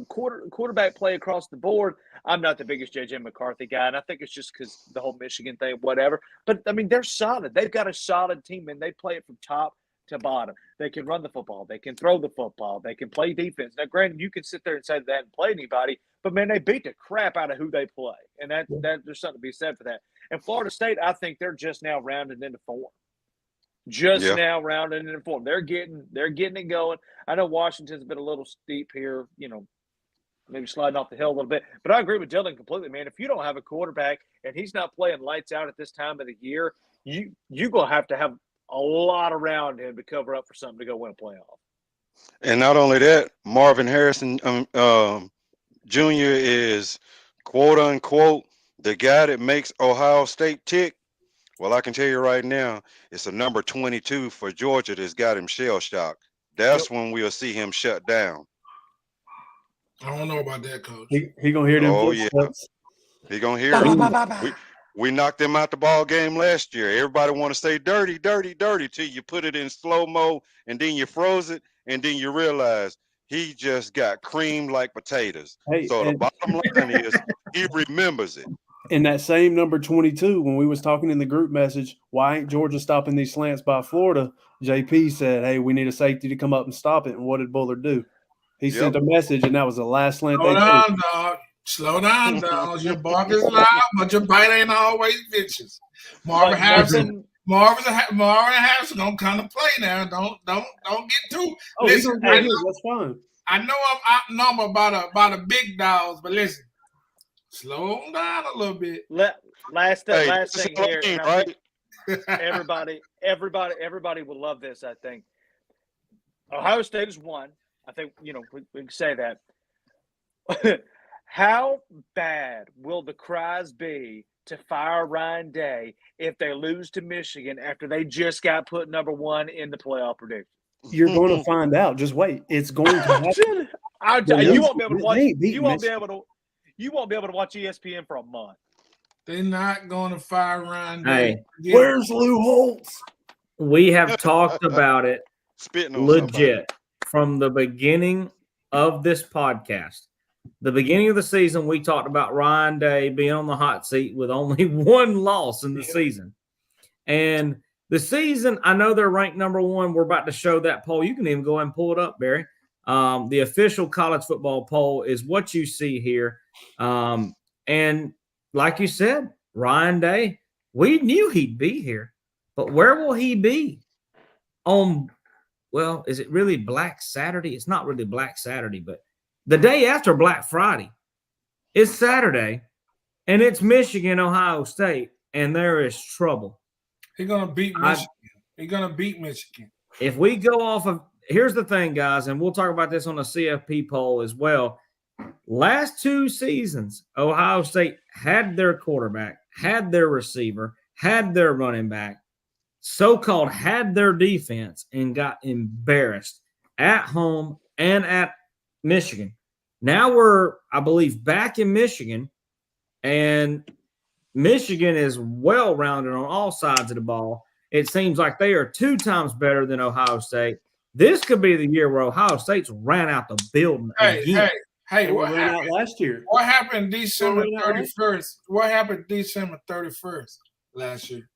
quarterback play across the board. I'm not the biggest J.J. McCarthy guy, and I think it's just because the whole Michigan thing, whatever. But, they're solid. They've got a solid team, and they play it from top to bottom. They can run the football. They can throw the football. They can play defense. Now, granted, you can sit there and say they haven't played anybody, but, man, they beat the crap out of who they play, and that there's something to be said for that. And Florida State, I think they're just now rounding into form. Now rounding into form. They're getting it going. I know Washington's been a little steep here, maybe sliding off the hill a little bit. But I agree with Dylan completely, man. If you don't have a quarterback and he's not playing lights out at this time of the year, you're going to have a lot around him to cover up for something to go win a playoff. And not only that, Marvin Harrison Jr. is, quote unquote, the guy that makes Ohio State tick. Well, I can tell you right now, it's a number 22 for Georgia that's got him shell-shocked. That's when we'll see him shut down. I don't know about that, Coach. He gonna hear them. Oh, yeah. He gonna hear it. We knocked them out the ball game last year. Everybody want to say dirty, dirty, dirty till you put it in slow-mo, and then you froze it, and then you realize he just got creamed like potatoes. So the bottom line is he remembers it. In that same number 22, when we was talking in the group message, why ain't Georgia stopping these slants by Florida? JP said, hey, we need a safety to come up and stop it. And what did Bullard do? He sent a message, and that was the last slant they took. Slow down, dog. Your bark is loud, but your bite ain't always vicious. Marvin Harrison gonna come to play now. Don't get too. Listen, that's fine. I know I'm outnumbered by the big dogs, but listen, slow down a little bit. Last thing here, right? everybody will love this. I think Ohio State is one. I think we can say that. How bad will the cries be to fire Ryan Day if they lose to Michigan after they just got put number 1 in the playoff prediction? You're going to find out. Just wait. It's going to happen. You won't be able to watch. You won't be able to watch ESPN for a month. They're not going to fire Ryan Day. Hey, where's Lou Holtz? We have talked about it legit somebody. From the beginning of this podcast. The beginning of the season, we talked about Ryan Day being on the hot seat with only 1 loss in the season. And the season, I know they're ranked number 1. We're about to show that poll. You can even go ahead and pull it up, Barry. The official college football poll is what you see here. And like you said, Ryan Day, we knew he'd be here. But where will he be is it really Black Saturday? It's not really Black Saturday, but the day after Black Friday is Saturday, and it's Michigan, Ohio State, and there is trouble. He's going to beat Michigan. If we go off of – here's the thing, guys, and we'll talk about this on the CFP poll as well. Last 2 seasons, Ohio State had their quarterback, had their receiver, had their running back, so-called had their defense, and got embarrassed at home and at Michigan. Now we're, I believe, back in Michigan, and Michigan is well-rounded on all sides of the ball. It seems like they are 2 times better than Ohio State. This could be the year where Ohio State's ran out the building again. Hey, what happened happened last year? What happened December 31st? What happened December 31st last year?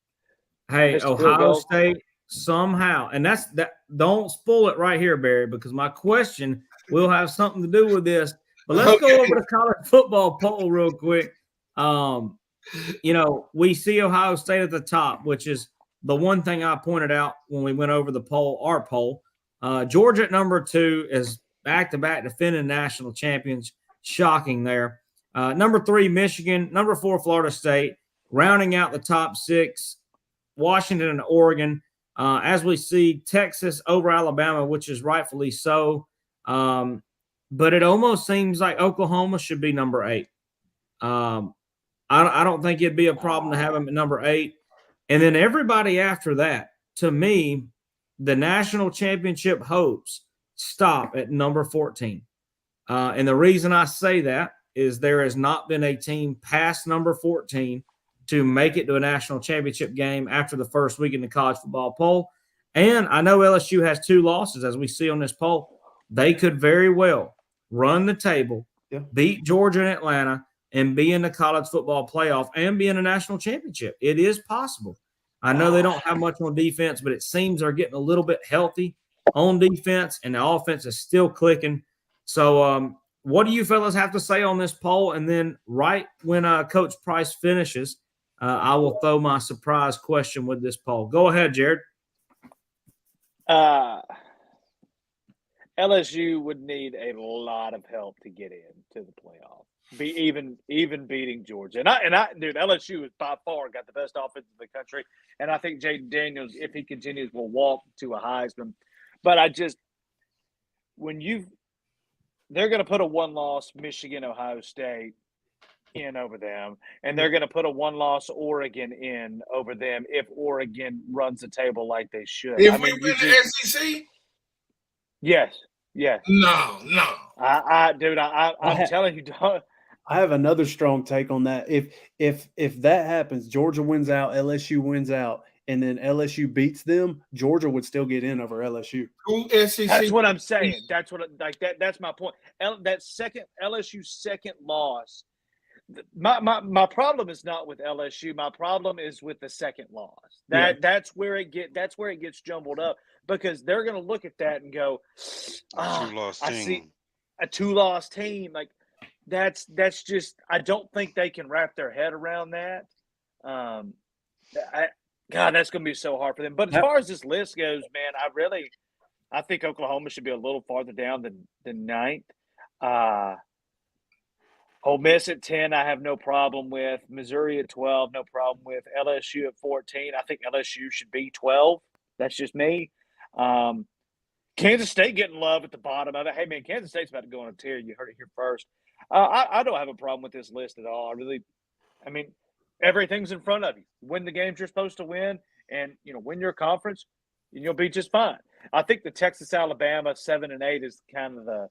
Hey, Ohio State somehow, and that. Don't spoil it right here, Barry, because my question will have something to do with this. But let's go over the college football poll real quick. We see Ohio State at the top, which is the one thing I pointed out when we went over our poll, Georgia at number 2 is back-to-back defending national champions. Shocking there. Number 3, Michigan. Number 4, Florida State. Rounding out the top 6, Washington and Oregon. As we see, Texas over Alabama, which is rightfully so. But it almost seems like Oklahoma should be number 8. I don't think it'd be a problem to have them at number 8. And then everybody after that, to me, the national championship hopes stop at number 14. And the reason I say that is there has not been a team past number 14 to make it to a national championship game after the first week in the college football poll. And I know LSU has 2 losses, as we see on this poll. They could very well run the table, beat Georgia and Atlanta, and be in the college football playoff and be in a national championship. It is possible. I know they don't have much on defense, but it seems they're getting a little bit healthy on defense, and the offense is still clicking. So what do you fellas have to say on this poll? And then right when Coach Price finishes, I will throw my surprise question with this poll. Go ahead, Jared. LSU would need a lot of help to get into the playoff. Even beating Georgia. And I dude, LSU is by far got the best offense in the country. And I think Jaden Daniels, if he continues, will walk to a Heisman. But they're going to put a 1-loss Michigan, Ohio State in over them. And they're going to put a 1-loss Oregon in over them if Oregon runs the table like they should. If we win the SEC? Yes. No. I'm telling you, dog. I have another strong take on that. If that happens, Georgia wins out, LSU wins out, and then LSU beats them, Georgia would still get in over LSU. That's what I'm saying. That's my point. That LSU's second loss. My problem is not with LSU. My problem is with the second loss. That's where it gets jumbled up, because they're going to look at that and go, I see a 2-loss team. Like that's just, I don't think they can wrap their head around that. God, that's going to be so hard for them. But as far as this list goes, man, I think Oklahoma should be a little farther down than 9th. Ole Miss at 10, I have no problem with. Missouri at 12, no problem with. LSU at 14, I think LSU should be 12. That's just me. Kansas State getting love at the bottom of it. Hey, man, Kansas State's about to go on a tear. You heard it here first. I don't have a problem with this list at all. I mean, everything's in front of you. Win the games you're supposed to win, and, win your conference, and you'll be just fine. I think the Texas-Alabama 7 and 8 is kind of the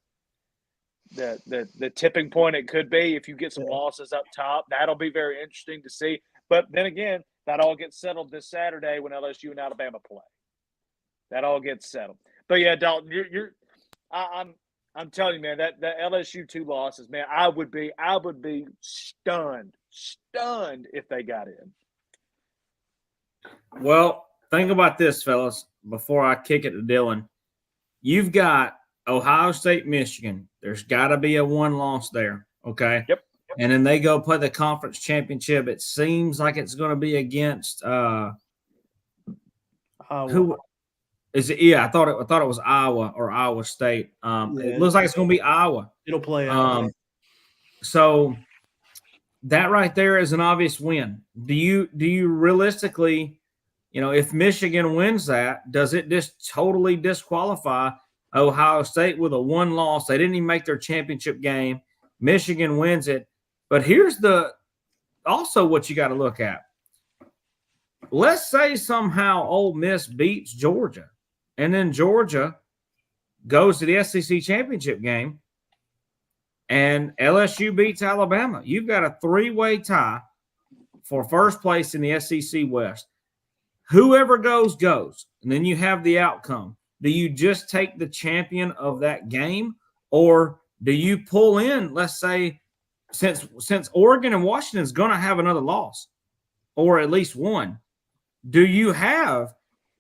tipping point it could be. If you get some losses up top, that'll be very interesting to see. But then again, that all gets settled this Saturday when LSU and Alabama play. That all gets settled. But yeah, Dalton, I'm telling you, man, that LSU 2 losses, man, I would be stunned if they got in. Well, think about this, fellas, before I kick it to Dylan. You've got Ohio State, Michigan. There's got to be a 1-loss there, okay? Yep. And then they go play the conference championship. It seems like it's going to be against who is it? Yeah, I thought it was Iowa or Iowa State. It looks like it's going to be Iowa. It'll play out. So that right there is an obvious win. Do you realistically, if Michigan wins that, does it just totally disqualify Ohio State with a 1-loss? They didn't even make their championship game. Michigan wins it. But here's also what you got to look at. Let's say somehow Ole Miss beats Georgia, and then Georgia goes to the SEC championship game, and LSU beats Alabama. You've got a 3-way tie for first place in the SEC West. Whoever goes. And then you have the outcome. Do you just take the champion of that game, or do you pull in, let's say, since Oregon and Washington is going to have another loss, or at least one, do you have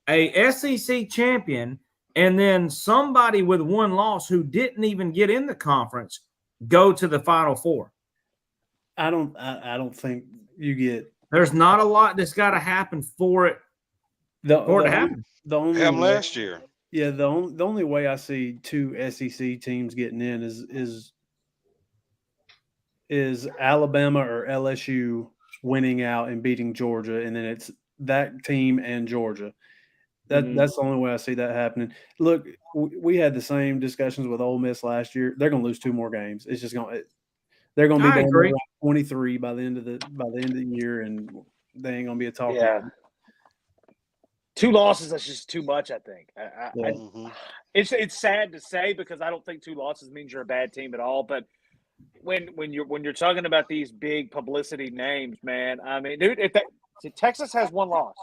a SEC champion and then somebody with 1 loss who didn't even get in the conference go to the Final Four? I don't think you get. There's not a lot that's got to happen for it The for it the to only, happen. the only Happened way, last year. yeah, the only way I see two SEC teams getting in is Alabama or LSU winning out and beating Georgia, and then it's that team and Georgia. That's the only way I see that happening. Look, we had the same discussions with Ole Miss last year. They're going to lose two more games. It's just going. They're going to be I down there agree. around 23 by the end of the year, and they ain't going to be a talking Yeah. point. 2 losses, that's just too much, I think. Yeah. It's sad to say because I don't think 2 losses means you're a bad team at all. But when you're talking about these big publicity names, man, I mean, dude, Texas has 1 loss,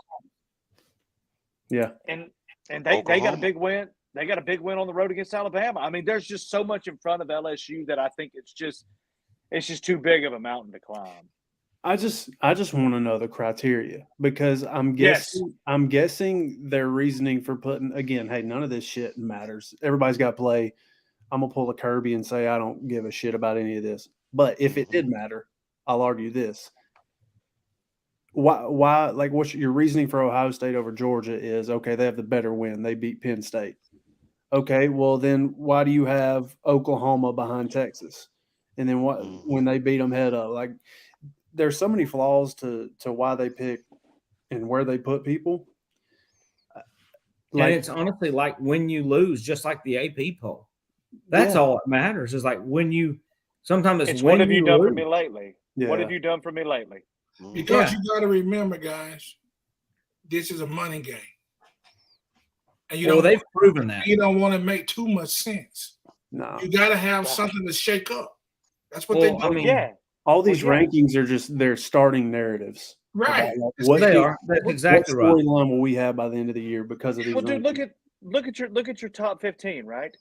Yeah. and they got a big win. They got a big win on the road against Alabama. I mean, there's just so much in front of LSU that I think it's just too big of a mountain to climb. I just want to know the criteria because Yes. I'm guessing their reasoning for putting again, hey, none of this shit matters. Everybody's got to play. I'm gonna pull a Kirby and say I don't give a shit about any of this. But if it did matter, I'll argue this. Why like what's your reasoning for Ohio State over Georgia is okay, they have the better win. They beat Penn State. Okay, well then why do you have Oklahoma behind Texas? And then what when they beat them head up? Like there's so many flaws to why they pick and where they put people. And it's honestly like when you lose, just like the AP poll. That's all that matters. Is like when you. Sometimes it's when what have you done lose. for me lately? Yeah. What have you done for me lately? Because you got to remember, guys, this is a money game, and they've proven that you don't want to make too much sense. No, you got to have something to shake up. That's what they do. I mean, all these rankings are just their starting narratives. Right. What they are. That's exactly right. What storyline will we have by the end of the year because of these? Well, dude, look at your top 15, right?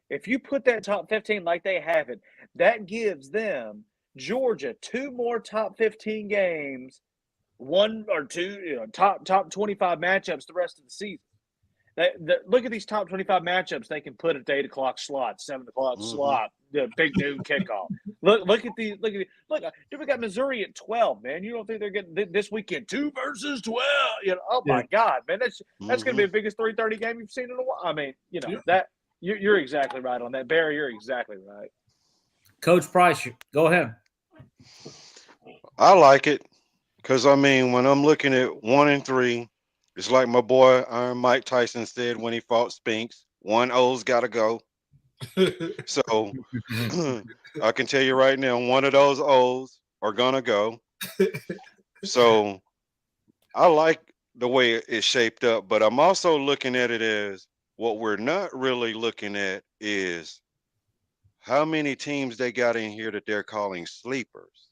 If you put that top 15 like they have it, that gives them Georgia 2 more top 15 games, 1 or 2 top 25 matchups the rest of the season. Look at these top 25 matchups they can put at the 8 o'clock slot, 7 o'clock slot, the big noon kickoff. Look at these. Look, dude, we got Missouri at 12, man. You don't think they're getting this weekend 2 versus 12? Oh my God, man, that's going to be the biggest 3:30 game you've seen in a while. I mean, that you're exactly right on that, Barry. You're exactly right. Coach Price, go ahead. I like it because I mean, when I'm looking at 1 and 3. It's like my boy Iron Mike Tyson said when he fought Spinks, 1 O's got to go. So I can tell you right now, 1 of those O's are going to go. So I like the way it's shaped up, but I'm also looking at it as what we're not really looking at is how many teams they got in here that they're calling sleepers.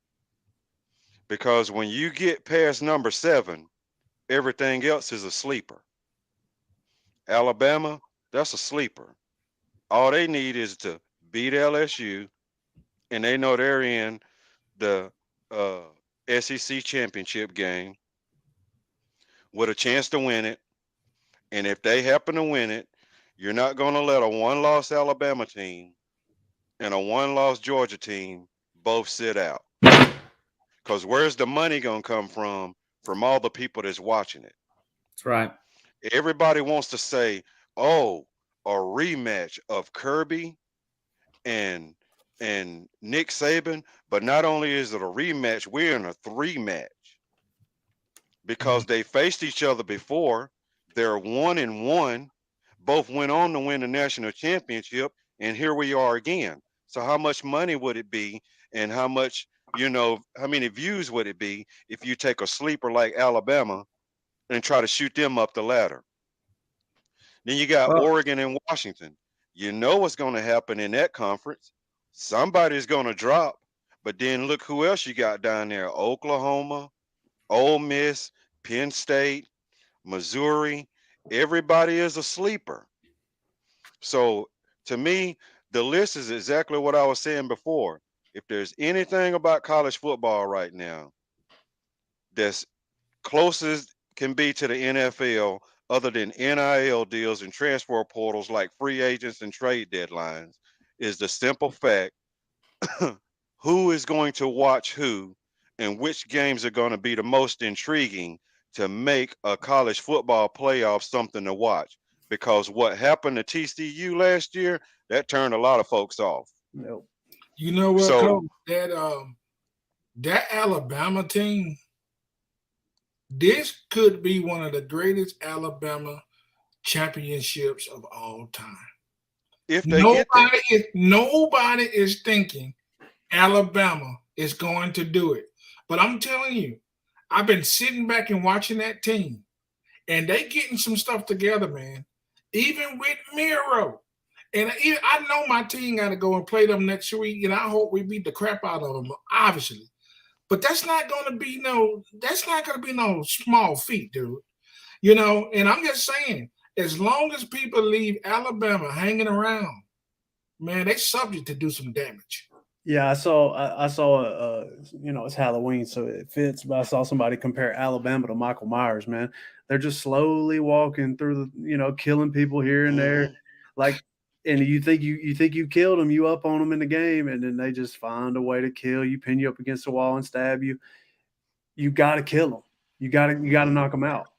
Because when you get past number 7, everything else is a sleeper. Alabama, that's a sleeper. All they need is to beat LSU, and they know they're in the SEC championship game with a chance to win it. And if they happen to win it, you're not going to let a 1-loss Alabama team and a 1-loss Georgia team both sit out. Because where's the money going to come from all the people that's watching it? That's right. Everybody wants to say, oh, a rematch of Kirby and Nick Saban, but not only is it a rematch, we're in a 3-match because they faced each other before. They're 1-1. Both went on to win the national championship, and here we are again. So how much money would it be, and how much, how many views would it be if you take a sleeper like Alabama and try to shoot them up the ladder? Then you got Oregon and Washington. You know what's going to happen in that conference. Somebody's going to drop, but then look who else you got down there. Oklahoma, Ole Miss, Penn State, Missouri. Everybody is a sleeper. So to me, the list is exactly what I was saying before. If there's anything about college football right now that's closest can be to the NFL, other than NIL deals and transfer portals like free agents and trade deadlines, is the simple fact who is going to watch who and which games are going to be the most intriguing to make a college football playoff something to watch. Because what happened to TCU last year, that turned a lot of folks off. Nope. You know what, So Coach? That Alabama team, this could be one of the greatest Alabama championships of all time. if they get there, Nobody is thinking Alabama is going to do it. But I'm telling you, I've been sitting back and watching that team, and they getting some stuff together, man. Even with Miro. And I know my team got to go and play them next week, and I hope we beat the crap out of them, obviously. But that's not going to be no small feat, dude. You know, and I'm just saying, as long as people leave Alabama hanging around, man, they subject to do some damage. Yeah, I saw. It's Halloween, so it fits. But I saw somebody compare Alabama to Michael Myers. Man, they're just slowly walking through killing people here and there, like. And you think you killed them, you up on them in the game, and then they just find a way to kill you, pin you up against the wall, and stab you. You got to kill them. You got to knock them out.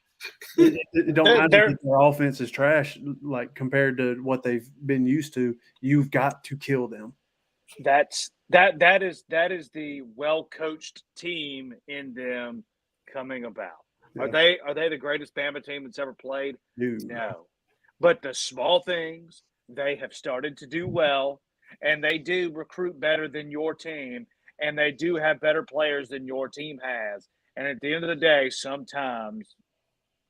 It don't matter if their offense is trash, like compared to what they've been used to. You've got to kill them. That is the well-coached team in them coming about. Yeah. Are they the greatest Bama team that's ever played? No. But the small things, they have started to do well, and they do recruit better than your team, and they do have better players than your team has. And at the end of the day, sometimes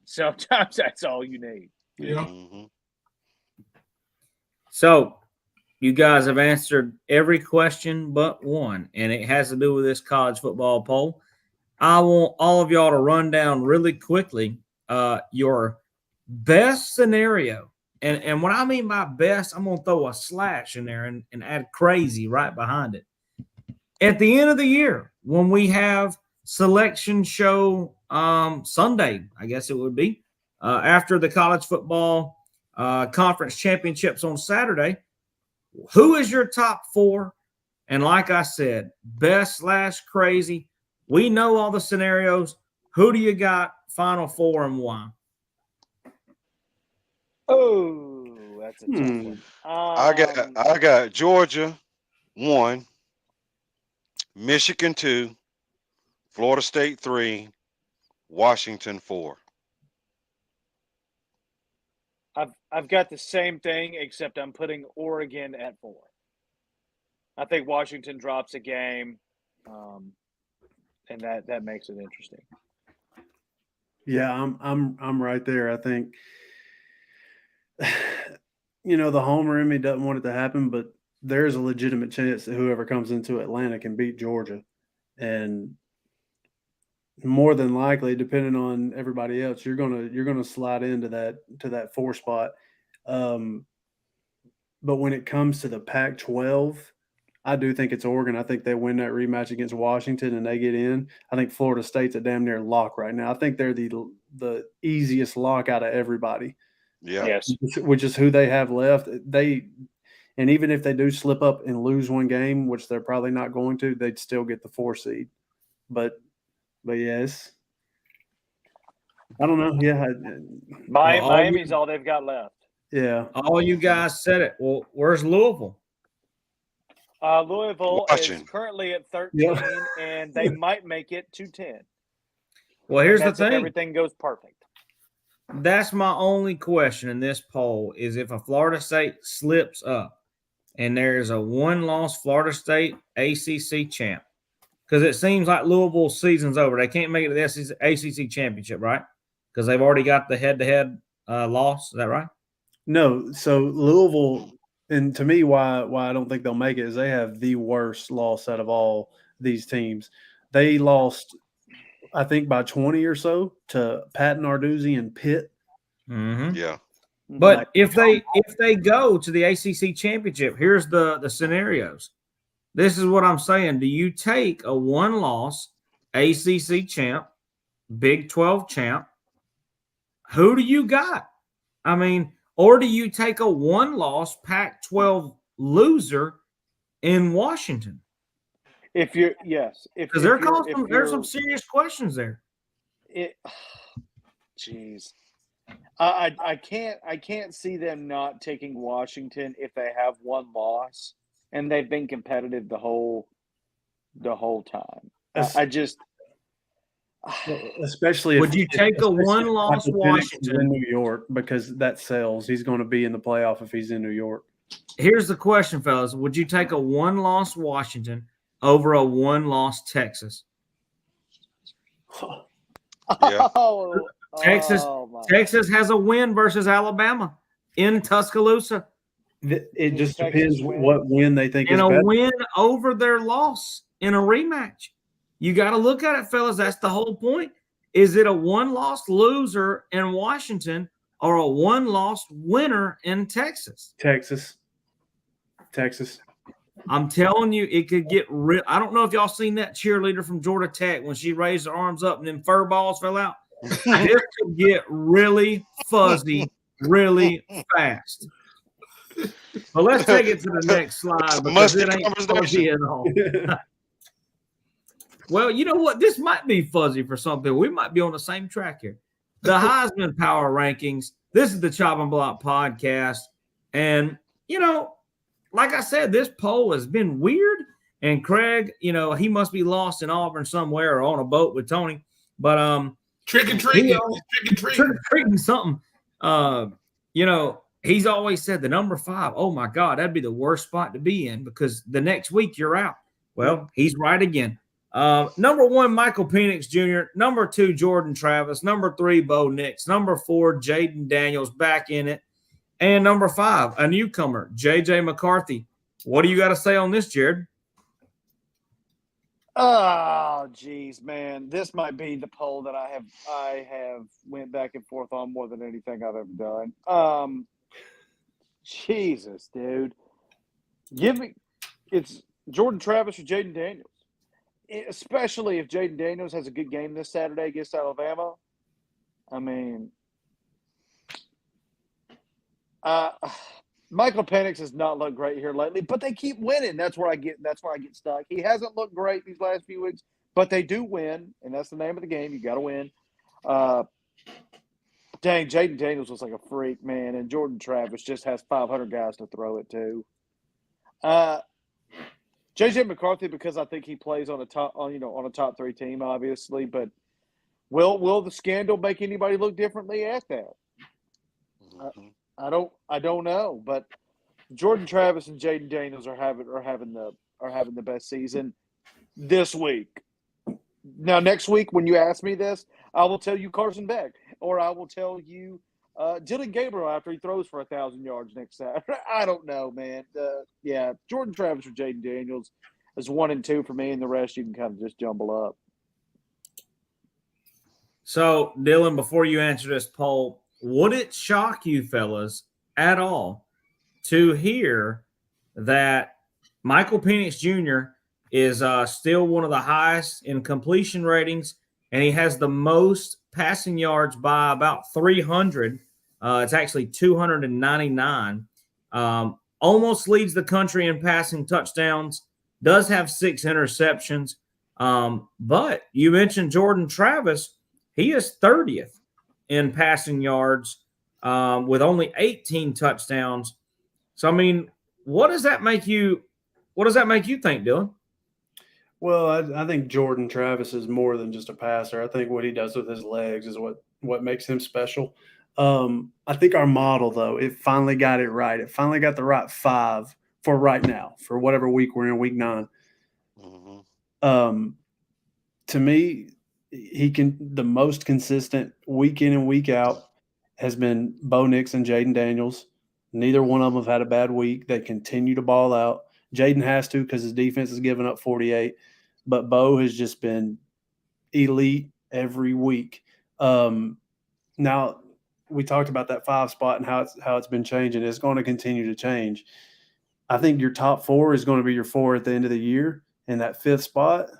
that's all you need. Yeah. Mm-hmm. So you guys have answered every question but one, and it has to do with this college football poll. I want all of y'all to run down really quickly your best scenario. And what I mean by best, I'm going to throw a slash in there and add crazy right behind it. At the end of the year, when we have selection show Sunday, I guess it would be, after the college football conference championships on Saturday, who is your top four? And like I said, best / crazy. We know all the scenarios. Who do you got Final Four and why? Oh, that's a tough one. I got Georgia 1, Michigan 2, Florida State 3, Washington 4. I've got the same thing, except I'm putting Oregon at 4. I think Washington drops a game, and that makes it interesting. Yeah, I'm right there. I think the homer in me doesn't want it to happen, but there's a legitimate chance that whoever comes into Atlanta can beat Georgia, and more than likely, depending on everybody else, you're gonna slide into that 4 spot. But when it comes to the Pac-12, I do think it's Oregon. I think they win that rematch against Washington and they get in. I think Florida State's a damn near lock right now. I think they're the easiest lock out of everybody. Yeah. Yes. Which is who they have left. And even if they do slip up and lose one game, which they're probably not going to, they'd still get the 4 seed. But yes, I don't know. Yeah, Miami's all they've got left. Yeah. All you guys said it. Well, where's Louisville? Louisville is currently at 13, and they might make it to 10. Well, here's the thing. If everything goes perfect. That's my only question in this poll is if a Florida State slips up and there's a one-loss Florida State ACC champ, because it seems like Louisville's season's over. They can't make it to the ACC championship, right? Because they've already got the head-to-head loss. Is that right? No. So Louisville, and to me, why I don't think they'll make it is they have the worst loss out of all these teams. They lost, I think, by 20 or so to Pat Narduzzi and Pitt. Mm-hmm. Yeah. But if they go to the ACC championship, here's the scenarios. This is what I'm saying. Do you take a one-loss ACC champ, Big 12 champ? Who do you got? I mean, or do you take a one-loss Pac-12 loser in Washington? Because there's some serious questions there. Jeez. I can't see them not taking Washington if they have one loss and they've been competitive the whole time. I just Especially Would you take a one-loss Michael Penix is Washington? in New York, because that sells. He's going to be in the playoff if he's in New York. Here's the question, fellas. Would you take a one-loss Washington over a one-loss Texas? Yeah. oh, Texas oh my. Texas has a win versus Alabama in Tuscaloosa, It just Texas depends win? what win they think and is a better. win over their loss in a rematch. You got to look at it, fellas. That's the whole point. Is it a one-loss loser in Washington or a one-loss winner in Texas? Texas. I'm telling you, it could get real. I don't know if y'all seen that cheerleader from Georgia Tech when she raised her arms up and then fur balls fell out. This could get really fuzzy really fast. But let's take it to the next slide because Musty it ain't conversation. fuzzy at all. Well, you know what? This might be fuzzy for some people. We might be on the same track here. The Heisman Power Rankings. This is the Chop and Block podcast. And, you know, like I said, this poll has been weird. And Craig, you know, he must be lost in Auburn somewhere or on a boat with Tony. But Trick and treating. Trick and treating something. You know, he's always said the number 5. Oh my God, that'd be the worst spot to be in because the next week you're out. Well, he's right again. Number 1, Michael Penix Jr. Number 2, Jordan Travis. Number 3, Bo Nix. Number 4, Jaden Daniels back in it. And number 5, a newcomer, J.J. McCarthy. What do you got to say on this, Jared? Oh, geez, man. This might be the poll that I have went back and forth on more than anything I've ever done. Jesus, dude. It's Jordan Travis or Jaden Daniels. Especially if Jaden Daniels has a good game this Saturday against Alabama. I mean, Michael Penix has not looked great here lately, but they keep winning. That's where I get stuck. He hasn't looked great these last few weeks, but they do win, and that's the name of the game. You got to win. Dang, Jaden Daniels was like a freak, man, and Jordan Travis just has 500 guys to throw it to. J.J. McCarthy, because I think he plays on a top 3 team, obviously, but will the scandal make anybody look differently at that? I don't know, but Jordan Travis and Jaden Daniels are having the best season this week. Now, next week, when you ask me this, I will tell you Carson Beck, or I will tell you Dylan Gabriel after he throws for 1,000 yards next Saturday. I don't know, man. Yeah, Jordan Travis or Jaden Daniels is 1 and 2 for me, and the rest you can kind of just jumble up. So, Dylan, before you answer this poll, would it shock you fellas at all to hear that Michael Penix Jr. is still one of the highest in completion ratings, and he has the most passing yards by about 300. It's actually 299. Almost leads the country in passing touchdowns, does have 6 interceptions. But you mentioned Jordan Travis. He is 30th in passing yards with only 18 touchdowns. So, I mean, what does that make you think, Dylan? Well, I think Jordan Travis is more than just a passer. I think what he does with his legs is what makes him special. I think our model, though, it finally got it right. It finally got the right 5 for right now, for whatever week we're in, week 9. To me, the most consistent week in and week out has been Bo Nix and Jaden Daniels. Neither one of them have had a bad week. They continue to ball out. Jaden has to because his defense has given up 48, but Bo has just been elite every week. Now, we talked about that 5 spot and how it's been changing. It's going to continue to change. I think your top 4 is going to be your 4 at the end of the year, and that 5th spot,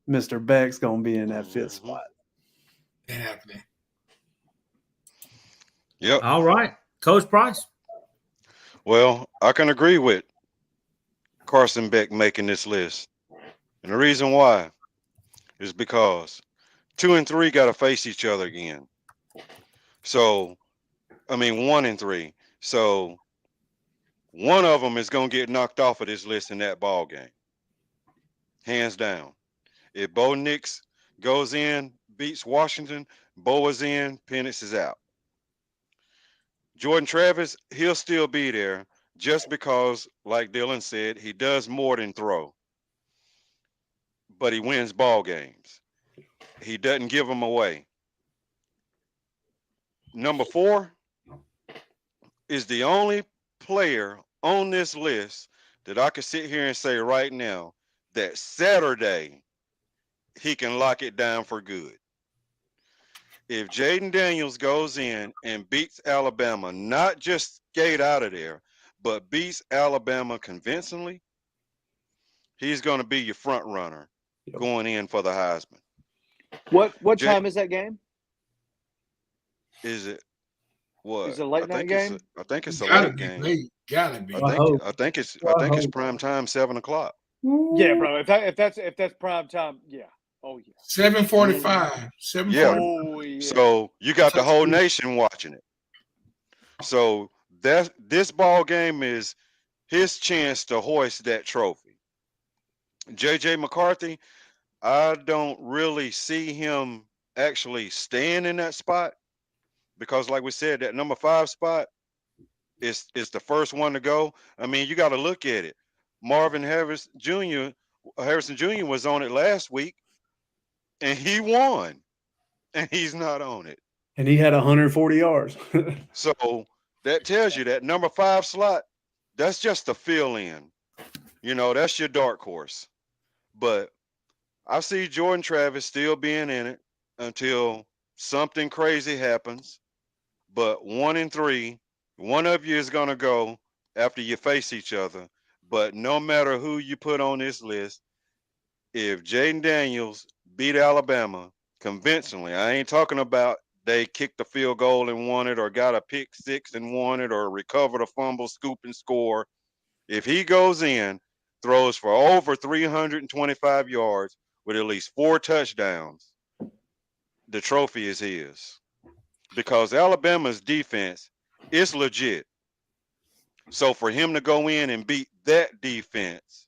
Mr. Beck's going to be in that 5th spot. happening. Yep. All right. Coach Price. Well, I can agree with Carson Beck making this list. And the reason why is because 2 and 3 got to face each other again. So, I mean, 1 and 3. So, one of them is going to get knocked off of this list in that ball game, hands down. If Bo Nix goes in, beats Washington, Bo is in, Penix is out. Jordan Travis, he'll still be there just because, like Dylan said, he does more than throw, but he wins ball games. He doesn't give them away. Number 4 is the only player on this list that I could sit here and say right now that Saturday he can lock it down for good. If Jaden Daniels goes in and beats Alabama, not just skate out of there, but beats Alabama convincingly, he's going to be your front runner going in for the Heisman. What Jay, time is that game? is it what? Is it a late night game? I think it's a Gotta late be game. late. Gotta be. I hope. I think it's prime time, 7 o'clock. Yeah, bro. If that's prime time, yeah. Oh yeah. 7:45. Yeah. 7:45. Oh yeah. So you got the whole nation watching it. So this ball game is his chance to hoist that trophy. JJ McCarthy, I don't really see him actually staying in that spot because, like we said, that number 5 spot is the first one to go. I mean, you got to look at it. Marvin Harrison Jr. was on it last week, and he won, and he's not on it. And he had 140 yards. So that tells you that number 5 slot, that's just a fill in. That's your dark horse. But I see Jordan Travis still being in it until something crazy happens. But 1 and 3, one of you is going to go after you face each other. But no matter who you put on this list, if Jaden Daniels beat Alabama convincingly, I ain't talking about they kicked a field goal and won it or got a pick 6 and won it or recovered a fumble, scoop, and score. If he goes in, throws for over 325 yards with at least 4 touchdowns, the trophy is his. Because Alabama's defense is legit. So for him to go in and beat that defense,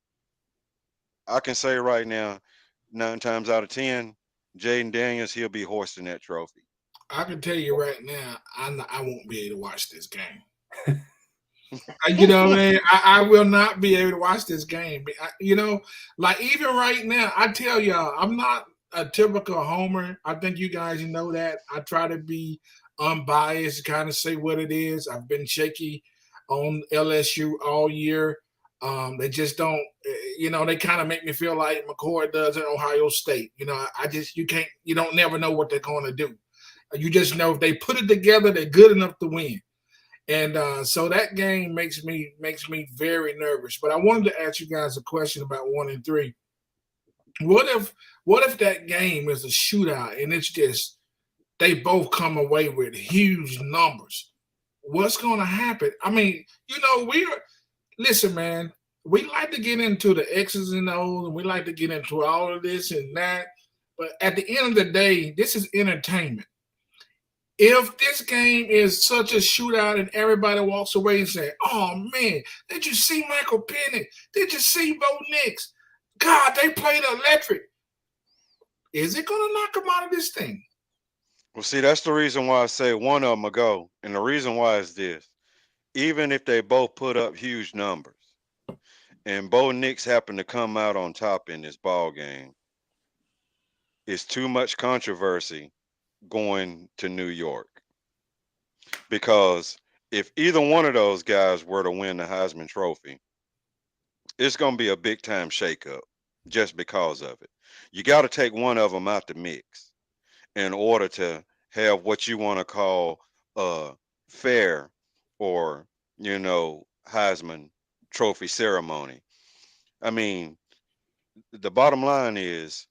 I can say right now, 9 times out of 10, Jaden Daniels, he'll be hoisting that trophy. I can tell you right now, I won't be able to watch this game. You know what I mean? I will not be able to watch this game. Like even right now, I tell y'all, I'm not a typical homer. I think you guys know that. I try to be unbiased, kind of say what it is. I've been shaky on LSU all year. They just don't, they kind of make me feel like McCord does at Ohio State. You don't never know what they're going to do. You just know if they put it together, they're good enough to win. And so that game makes me very nervous. But I wanted to ask you guys a question about 1 and 3. What if that game is a shootout and it's just they both come away with huge numbers? What's going to happen? I mean, listen, man. We like to get into the X's and O's, and we like to get into all of this and that. But at the end of the day, this is entertainment. If this game is such a shootout and everybody walks away and say, "Oh man, did you see Michael Penix? Did you see Bo Nix? God, they played electric." Is it going to knock them out of this thing? Well, see, that's the reason why I say one of them will go. And the reason why is this. Even if they both put up huge numbers and Bo Nix happened to come out on top in this ball game, it's too much controversy going to New York. Because if either one of those guys were to win the Heisman Trophy, it's going to be a big time shakeup just because of it. You got to take one of them out the mix in order to have what you want to call a fair or, Heisman Trophy ceremony. I mean, the bottom line is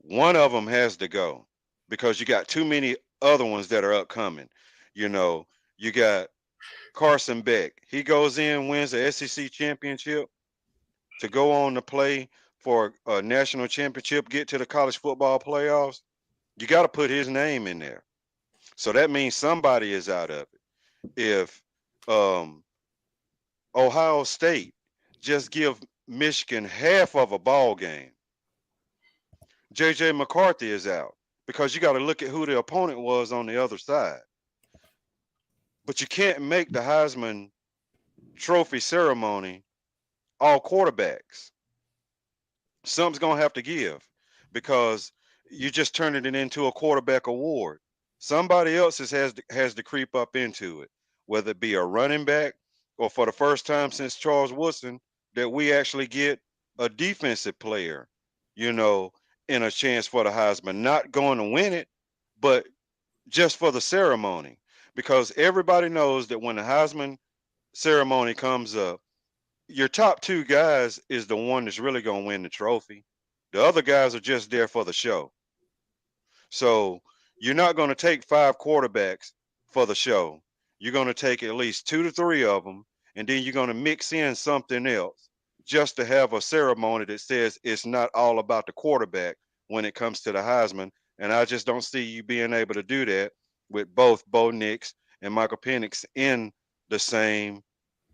one of them has to go because you got too many other ones that are upcoming. You got Carson Beck. He goes in, wins the SEC championship to go on to play for a national championship, get to the college football playoffs, you got to put his name in there. So that means somebody is out of it. If Ohio State just give Michigan half of a ball game, J.J. McCarthy is out, because you got to look at who the opponent was on the other side. But you can't make the Heisman Trophy ceremony all quarterbacks. Something's going to have to give, because you're just turning it into a quarterback award. Somebody else has to creep up into it, whether it be a running back, or for the first time since Charles Woodson, that we actually get a defensive player, in a chance for the Heisman. Not going to win it, but just for the ceremony. Because everybody knows that when the Heisman ceremony comes up, your top two guys is the one that's really going to win the trophy. The other guys are just there for the show. So you're not going to take 5 quarterbacks for the show. You're going to take at least 2 to 3 of them, and then you're going to mix in something else just to have a ceremony that says it's not all about the quarterback when it comes to the Heisman. And I just don't see you being able to do that with both Bo Nix and Michael Penix in the same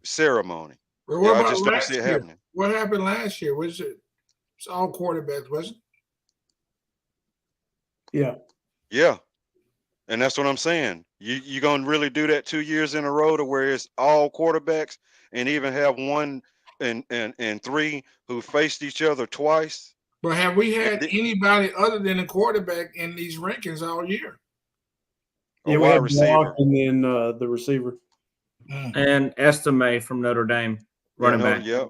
ceremony. But what I about just don't last see it year? happening. What happened last year? Was it? It's all quarterbacks, wasn't it? Yeah. Yeah. And that's what I'm saying. You going to really do that 2 years in a row to where it's all quarterbacks, and even have 1 and 3 who faced each other twice? But have we had And anybody other than a quarterback in these rankings all year? a Yeah, we wide had receiver. Block and then the receiver. And Estime from Notre Dame, running back. Yep.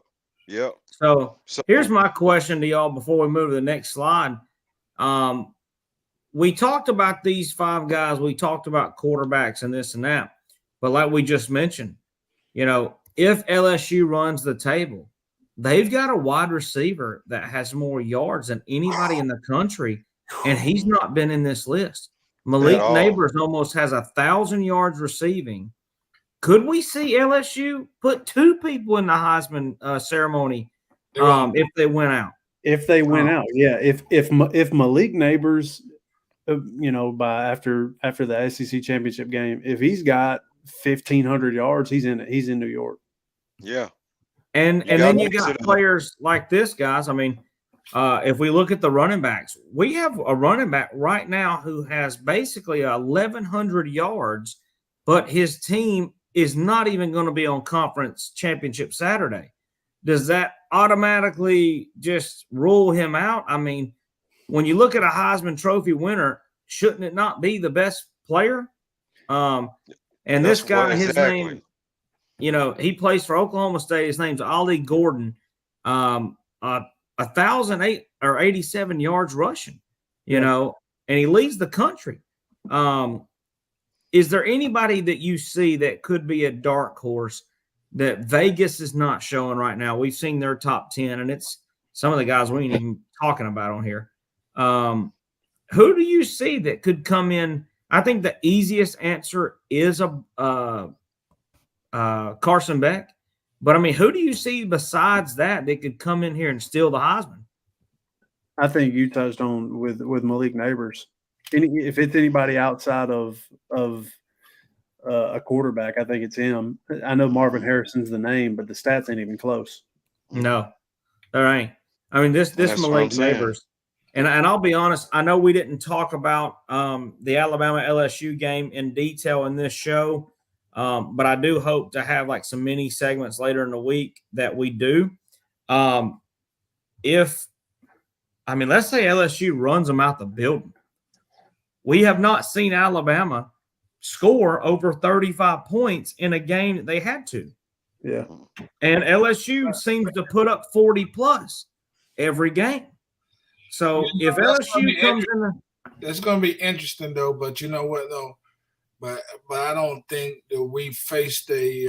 So So here's my question to y'all before we move to the next slide. We talked about these 5 guys. We talked about quarterbacks and this and that. But like we just mentioned, if LSU runs the table, they've got a wide receiver that has more yards than anybody in the country, and he's not been in this list. Malik all. Neighbors almost has 1,000 yards receiving. Could we see LSU put 2 people in the Heisman ceremony if they went out? If they went out, yeah. If Malik Neighbors, by after the SEC championship game, if he's got 1,500 yards, he's in New York. Yeah. And then you got players like this, guys. I mean, if we look at the running backs, we have a running back right now who has basically 1,100 yards, but his team is not even going to be on conference championship Saturday. Does that automatically just rule him out? I mean, when you look at a Heisman Trophy winner, shouldn't it not be the best player? And this guy, his name, he plays for Oklahoma State. His name's Ollie Gordon. 1,087 yards rushing, and he leads the country. Is there anybody that you see that could be a dark horse that Vegas is not showing right now? We've seen their top 10, and it's some of the guys we ain't even talking about on here. Who do you see that could come in? I think the easiest answer is Carson Beck. But, I mean, who do you see besides that could come in here and steal the Heisman? I think you touched on with Malik Neighbors. If it's anybody outside of a quarterback, I think it's him. I know Marvin Harrison's the name, but the stats ain't even close. No, there ain't. I mean, this Malik Neighbors, and I'll be honest, I know we didn't talk about the Alabama LSU game in detail in this show, but I do hope to have like some mini segments later in the week that we do. Let's say LSU runs them out the building. We have not seen Alabama score over 35 points in a game that they had to. Yeah. And LSU seems to put up 40 plus every game. So if LSU comes in, that's going to be interesting though. But you know what though? But I don't think that we faced a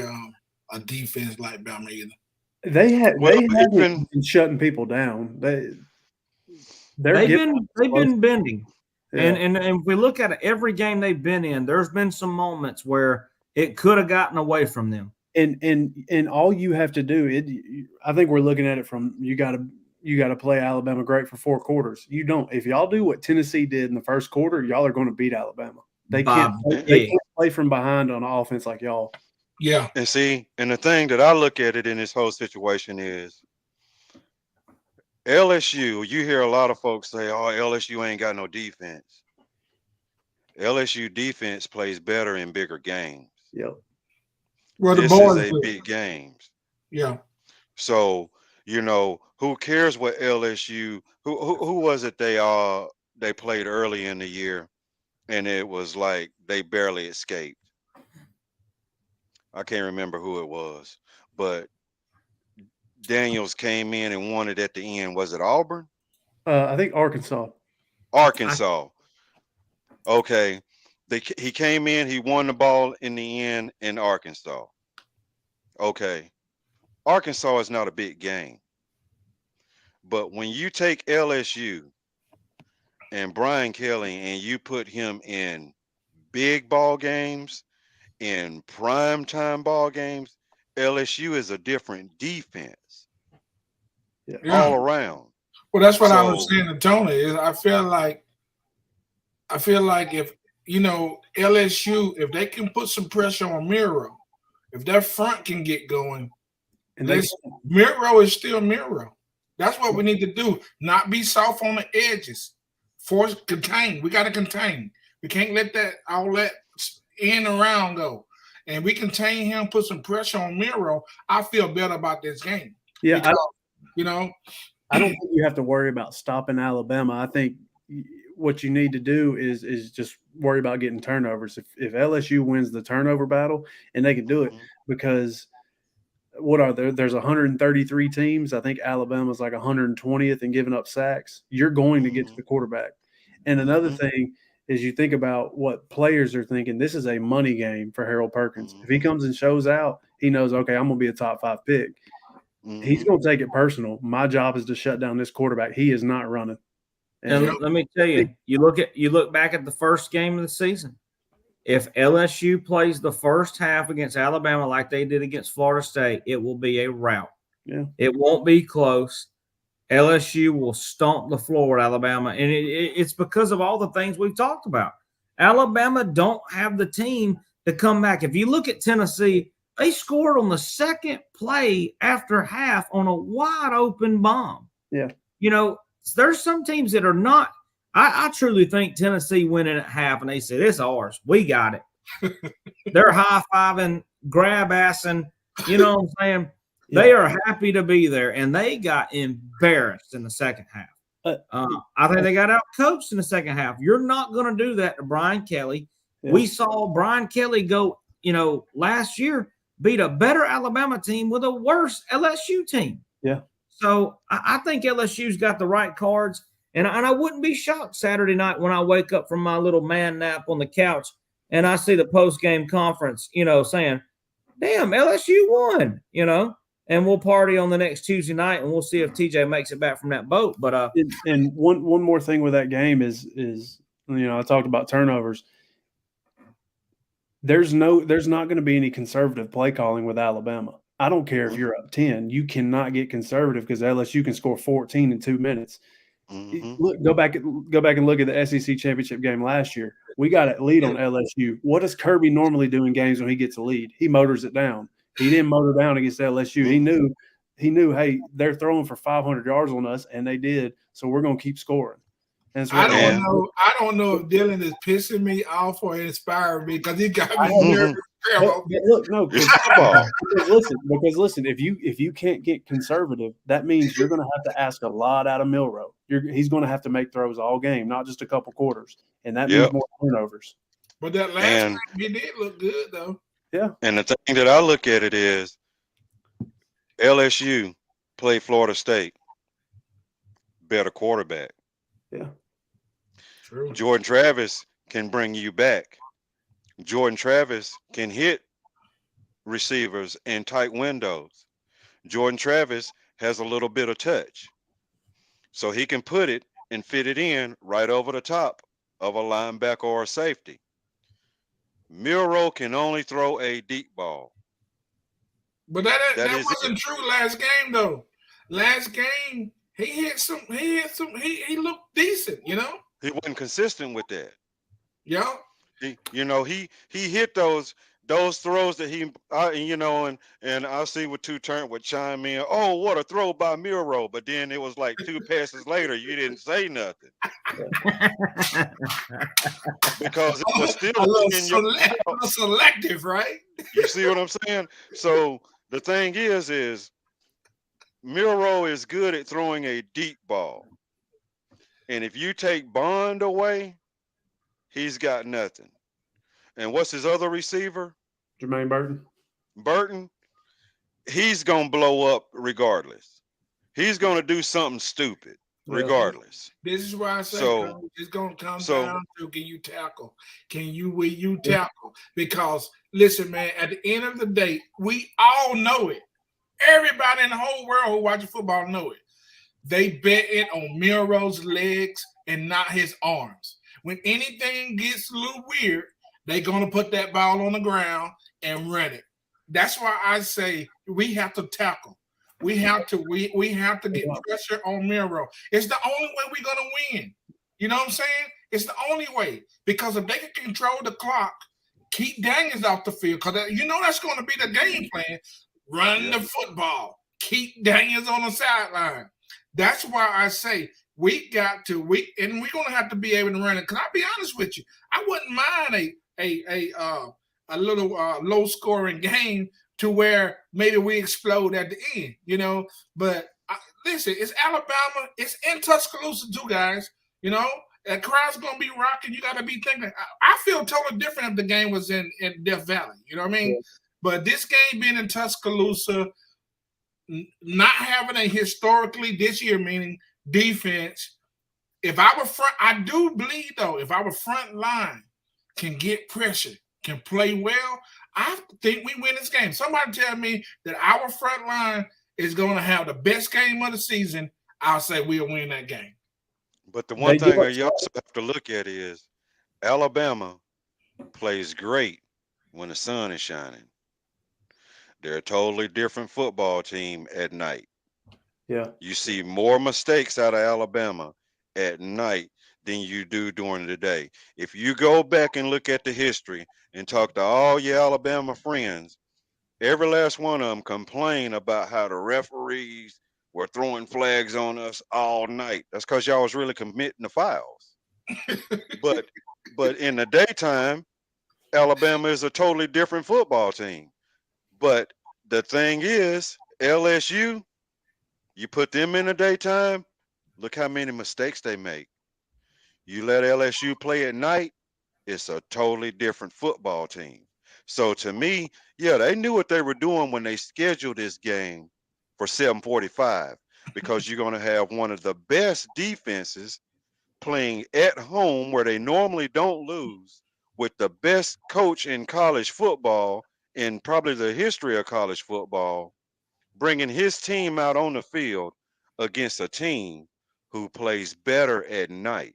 defense like Bama either. They haven't been shutting people down. They've been bending. Yeah. And if we look at it, every game they've been in, there's been some moments where it could have gotten away from them. And all you have to do, I think we're looking at it from you got to you got to play Alabama great for 4 quarters. You don't. If y'all do what Tennessee did in the first quarter, y'all are going to beat Alabama. They can't. They can't play from behind on offense like y'all. Yeah. And see, and the thing that I look at it in this whole situation is LSU. You hear a lot of folks say, "Oh, LSU ain't got no defense." LSU defense plays better in bigger games. Yep. Well, the This is boys a do. big games. Yeah. So, who cares what LSU who was it they played early in the year and it was like they barely escaped. I can't remember who it was, but Daniels came in and won it at the end. Was it Auburn? I think Arkansas. Arkansas. Okay. He came in, he won the ball in the end in Arkansas. Okay. Arkansas is not a big game. But when you take LSU and Brian Kelly and you put him in big ball games, in prime time ball games, LSU is a different defense Yeah. all around. Well, that's what I So, was saying to Tony. Is I feel like if LSU, if they can put some pressure on Miro, if their front can get going, And Miro is still Miro. That's what we need to do. Not be soft on the edges. Force contain. We got to contain. We can't let all that in and around go. And we contain him, put some pressure on Miro. I feel better about this game. Yeah, Because, I don't think you have to worry about stopping Alabama. I think what you need to do is just worry about getting turnovers. If LSU wins the turnover battle, and they can do it because what are there? There's 133 teams. I think Alabama's like 120th in giving up sacks. You're going to get to the quarterback. And another thing is you think about what players are thinking. This is a money game for Harold Perkins. If he comes and shows out, he knows, okay, I'm going to be a top 5 pick. He's going to take it personal. My job is to shut down this quarterback. He is not running. And let me tell you, you look back at the first game of the season. If LSU plays the first half against Alabama like they did against Florida State, it will be a rout. Yeah. It won't be close. LSU will stomp the floor at Alabama, and it's because of all the things we've talked about. Alabama don't have the team to come back. If you look at Tennessee, they scored on the second play after half on a wide open bomb. Yeah. There's some teams that are not. I truly think Tennessee went in at half and they said, it's ours. We got it. They're high-fiving, grab-assing. You know what I'm saying? Yeah. They are happy to be there, and they got embarrassed in the second half. I think they got out-coached in the second half. You're not going to do that to Brian Kelly. Yeah. We saw Brian Kelly go, last year, beat a better Alabama team with a worse LSU team. Yeah. So I think LSU's got the right cards. And I wouldn't be shocked Saturday night when I wake up from my little man nap on the couch and I see the post-game conference, saying, damn, LSU won, and we'll party on the next Tuesday night and we'll see if TJ makes it back from that boat. But and one more thing with that game is I talked about turnovers. There's not going to be any conservative play calling with Alabama. I don't care if you're up 10. You cannot get conservative because LSU can score 14 in 2 minutes. Look, go back and look at the SEC championship game last year. We got a lead on LSU. What does Kirby normally do in games when he gets a lead? He motors it down. He didn't motor down against LSU. He knew, hey, they're throwing for 500 yards on us, and they did. So we're going to keep scoring. I don't know if Dylan is pissing me off or inspiring me because he got me nervous. Look, no, because listen, if you can't get conservative, that means you're going to have to ask a lot out of Milroe. He's going to have to make throws all game, not just a couple quarters, and that means more turnovers. But that last game, he did look good, though. Yeah. And the thing that I look at it is LSU played Florida State, better quarterback. Yeah. True. Jordan Travis can bring you back. Jordan Travis can hit receivers in tight windows. Jordan Travis has a little bit of touch. So he can put it and fit it in right over the top of a linebacker or a safety. Milroe can only throw a deep ball. But that wasn't true last game, though. Last game, He looked decent, you know. He wasn't consistent with that. Yeah. He hit those throws that and I see what two turn would chime in. Oh, what a throw by Miro! But then it was like two passes later, you didn't say nothing because it was still A little, in your. selective, right? You see what I'm saying? So the thing is Miro is good at throwing a deep ball, and if you take Bond away, he's got nothing. And what's his other receiver? Jermaine Burton. Burton. He's gonna blow up regardless. He's gonna do something stupid regardless. This is why I say it's gonna come down to can you tackle? Will you tackle? Because listen, man, at the end of the day, we all know it. Everybody in the whole world who watches football know it. They bet it on Miro's legs and not his arms. When anything gets a little weird, they're gonna put that ball on the ground and run it. That's why I say we have to tackle. We have to get pressure on Miro. It's the only way we're gonna win. You know what I'm saying? It's the only way, because if they can control the clock, keep Daniels off the field, because that's going to be the game plan. Run the football, keep Daniels on the sideline. That's why I say we're going to have to be able to run it. Because I'll be honest with you, I wouldn't mind a little low scoring game to where maybe we explode at the end, But listen, it's Alabama. It's in Tuscaloosa too, guys. That crowd's going to be rocking. You got to be thinking. I feel totally different if the game was in Death Valley. You know what I mean? Yeah. But this game being in Tuscaloosa, not having a historically this year, meaning defense, I do believe, though, if our front line can get pressure, can play well, I think we win this game. Somebody tell me that our front line is going to have the best game of the season, I'll say we'll win that game. But the one thing you also have to look at is Alabama plays great when the sun is shining. They're a totally different football team at night. Yeah. You see more mistakes out of Alabama at night than you do during the day. If you go back and look at the history and talk to all your Alabama friends, every last one of them complain about how the referees were throwing flags on us all night. That's because y'all was really committing the fouls. but in the daytime, Alabama is a totally different football team. But the thing is, LSU, you put them in the daytime, look how many mistakes they make. You let LSU play at night, it's a totally different football team. So to me, yeah, they knew what they were doing when they scheduled this game for 7:45, because you're going to have one of the best defenses playing at home where they normally don't lose, with the best coach in college football in probably the history of college football, bringing his team out on the field against a team who plays better at night.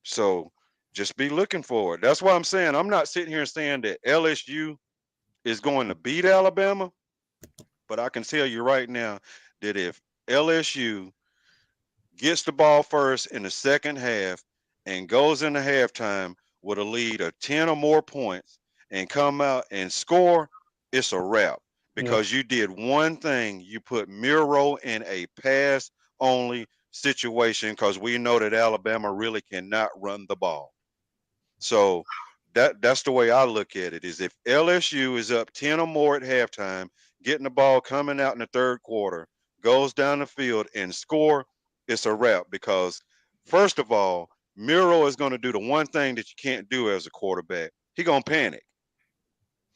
So just be looking for it. That's why I'm saying I'm not sitting here saying that LSU is going to beat Alabama, but I can tell you right now that if LSU gets the ball first in the second half and goes into halftime with a lead of 10 or more points and come out and score, it's a wrap, because you did one thing. You put Miro in a pass-only situation, because we know that Alabama really cannot run the ball. So that's the way I look at it, is if LSU is up 10 or more at halftime, getting the ball coming out in the third quarter, goes down the field and score, it's a wrap. Because first of all, Miro is going to do the one thing that you can't do as a quarterback. He's going to panic,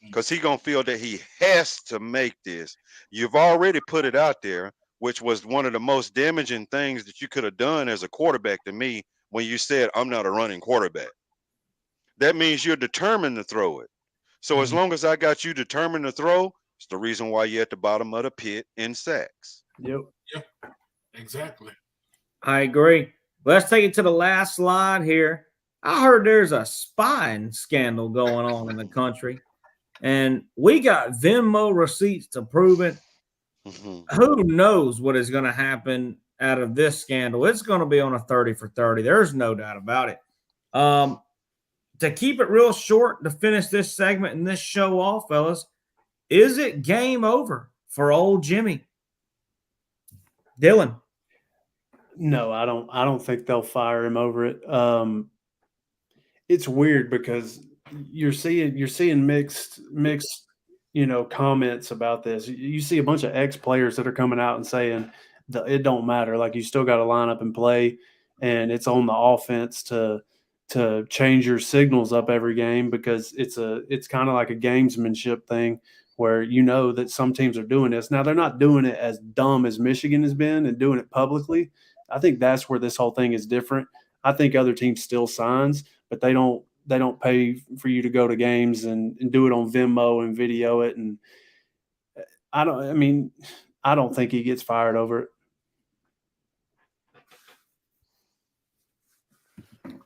because he's going to feel that he has to make this. You've already put it out there, which was one of the most damaging things that you could have done as a quarterback to me, when you said, I'm not a running quarterback. That means you're determined to throw it. So as long as I got you determined to throw, it's the reason why you're at the bottom of the pit in sacks. Yep. Exactly. I agree. Let's take it to the last slide here. I heard there's a spying scandal going on in the country, and we got Venmo receipts to prove it. Mm-hmm. Who knows what is going to happen out of this scandal, it's going to be on a 30 for 30. There's no doubt about it. To keep it real short, to finish this segment and this show off, fellas, is it game over for old Jimmy? Dylan? No, I don't think they'll fire him over it. It's weird because you're seeing mixed comments about this. You see a bunch of ex players that are coming out and saying it don't matter. Like, you still got to line up and play, and it's on the offense to change your signals up every game, because it's kind of like a gamesmanship thing where that some teams are doing this. Now, they're not doing it as dumb as Michigan has been and doing it publicly. I think that's where this whole thing is different. I think other teams still signs, but they don't pay for you to go to games and do it on Venmo and video it. And I don't think he gets fired over it.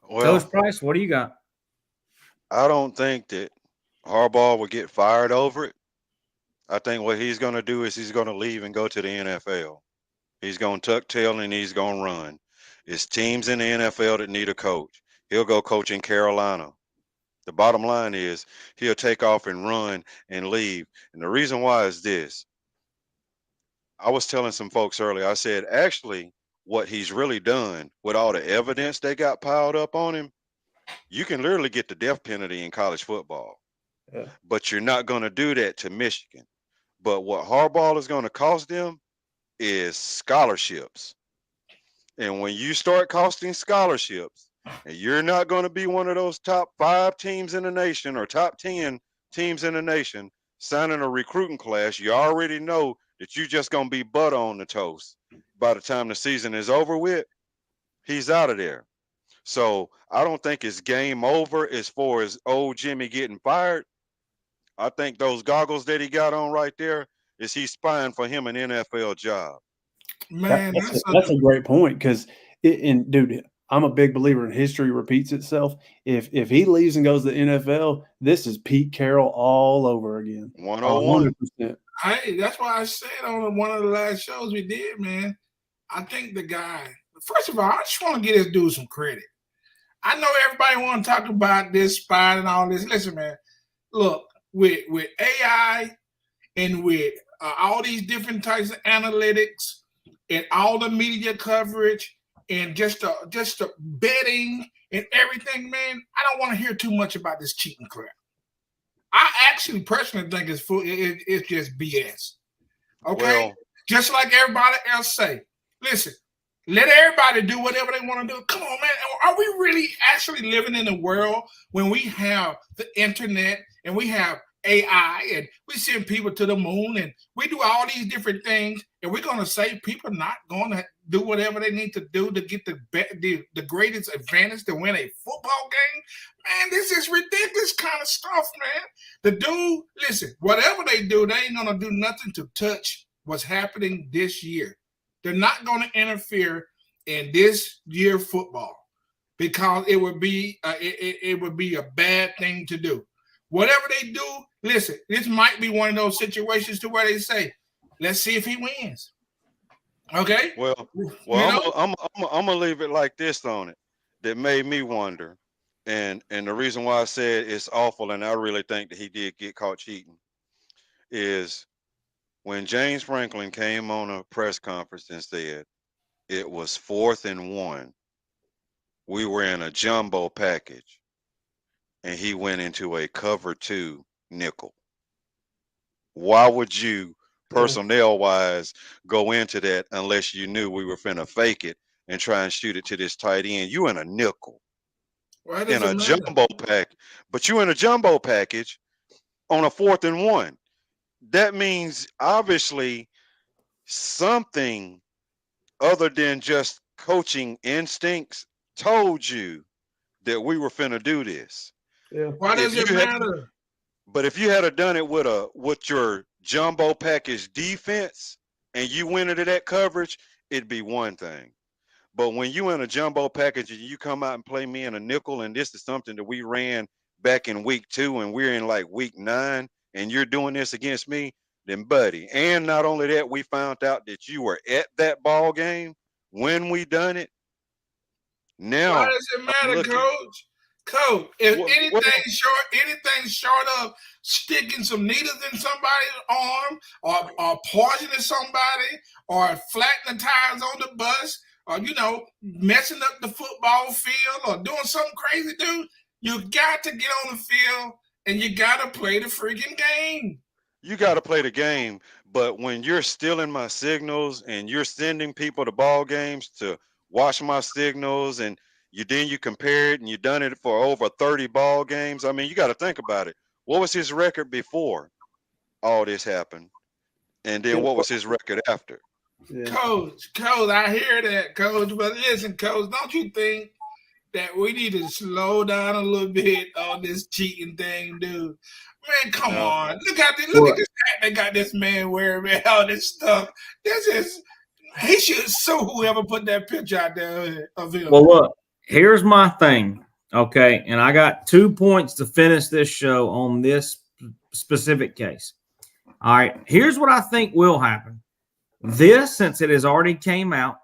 Well, Coach Price, what do you got? I don't think that Harbaugh will get fired over it. I think what he's going to do is he's going to leave and go to the NFL. He's going to tuck tail and he's going to run. It's teams in the NFL that need a coach. He'll go coach in Carolina. The bottom line is he'll take off and run and leave. And the reason why is this. I was telling some folks earlier, I said, actually, what he's really done with all the evidence they got piled up on him, you can literally get the death penalty in college football. Yeah. But you're not going to do that to Michigan. But what Harbaugh is going to cost them is scholarships. And when you start costing scholarships, and you're not going to be one of those top 5 teams in the nation or top 10 teams in the nation signing a recruiting class, you already know that you're just going to be butter on the toast. By the time the season is over with, he's out of there. So I don't think it's game over as far as old Jimmy getting fired. I think those goggles that he got on right there is he's spying for him an NFL job. Man, That's a great point, because dude, I'm a big believer in history repeats itself. If he leaves and goes to the NFL, this is Pete Carroll all over again. 101. 100%. That's why I said on one of the last shows we did, man. I think the guy. First of all, I just want to give this dude some credit. I know everybody want to talk about this spy and all this. Listen, man. Look, with AI and with all these different types of analytics and all the media coverage and just the betting and everything, man, I don't want to hear too much about this cheating crap. I actually personally think it's just BS. Okay? Well, just like everybody else say. Listen, let everybody do whatever they want to do. Come on, man. Are we really actually living in a world when we have the internet and we have AI and we send people to the moon and we do all these different things, and we're going to say people not going to do whatever they need to do to get the greatest advantage to win a football game? Man, this is ridiculous kind of stuff, man. The dude, listen, whatever they do, they ain't going to do nothing to touch what's happening this year. They're not going to interfere in this year football because it would be a bad thing to do. Whatever they do, listen, this might be one of those situations to where they say, let's see if he wins. Okay? Well, I'm gonna leave it like this on it. That made me wonder, and the reason why I said it's awful, and I really think that he did get caught cheating, is when James Franklin came on a press conference and said it was 4th and 1. We were in a jumbo package, and he went into a cover 2 nickel. Why would you, personnel wise, go into that unless you knew we were finna fake it and try and shoot it to this tight end? You in a nickel, in a jumbo pack, but you in a jumbo package on a 4th and 1. That means obviously something other than just coaching instincts told you that we were finna do this. Yeah. Why does it matter? But if you had done it with your jumbo package defense and you went into that coverage, it'd be one thing. But when you in a jumbo package and you come out and play me in a nickel, and this is something that we ran back in week 2 and we're in like week 9, and you're doing this against me, then buddy. And not only that, we found out that you were at that ball game when we done it. Why Now does it I'm matter, looking. Coach? Coach, if Well, anything short of sticking some needles in somebody's arm, or poisoning somebody, or flattening the tires on the bus, or messing up the football field, or doing something crazy, dude, you got to get on the field and you got to play the freaking game. you got to play the game, but when you're stealing my signals and you're sending people to ball games to watch my signals, and you compare it and you done it for over 30 ball games, I mean, you got to think about it. What was his record before all this happened? And then what was his record after? Yeah. Coach, I hear that, Coach. But listen, Coach, don't you think that we need to slow down a little bit on this cheating thing, dude? Man, come No. on. Look at this hat they got this man wearing, man, all this stuff. He should sue whoever put that picture out there of him. Well, look, here's my thing. Okay. And I got 2 points to finish this show on this specific case. All right. Here's what I think will happen. This, since it has already came out,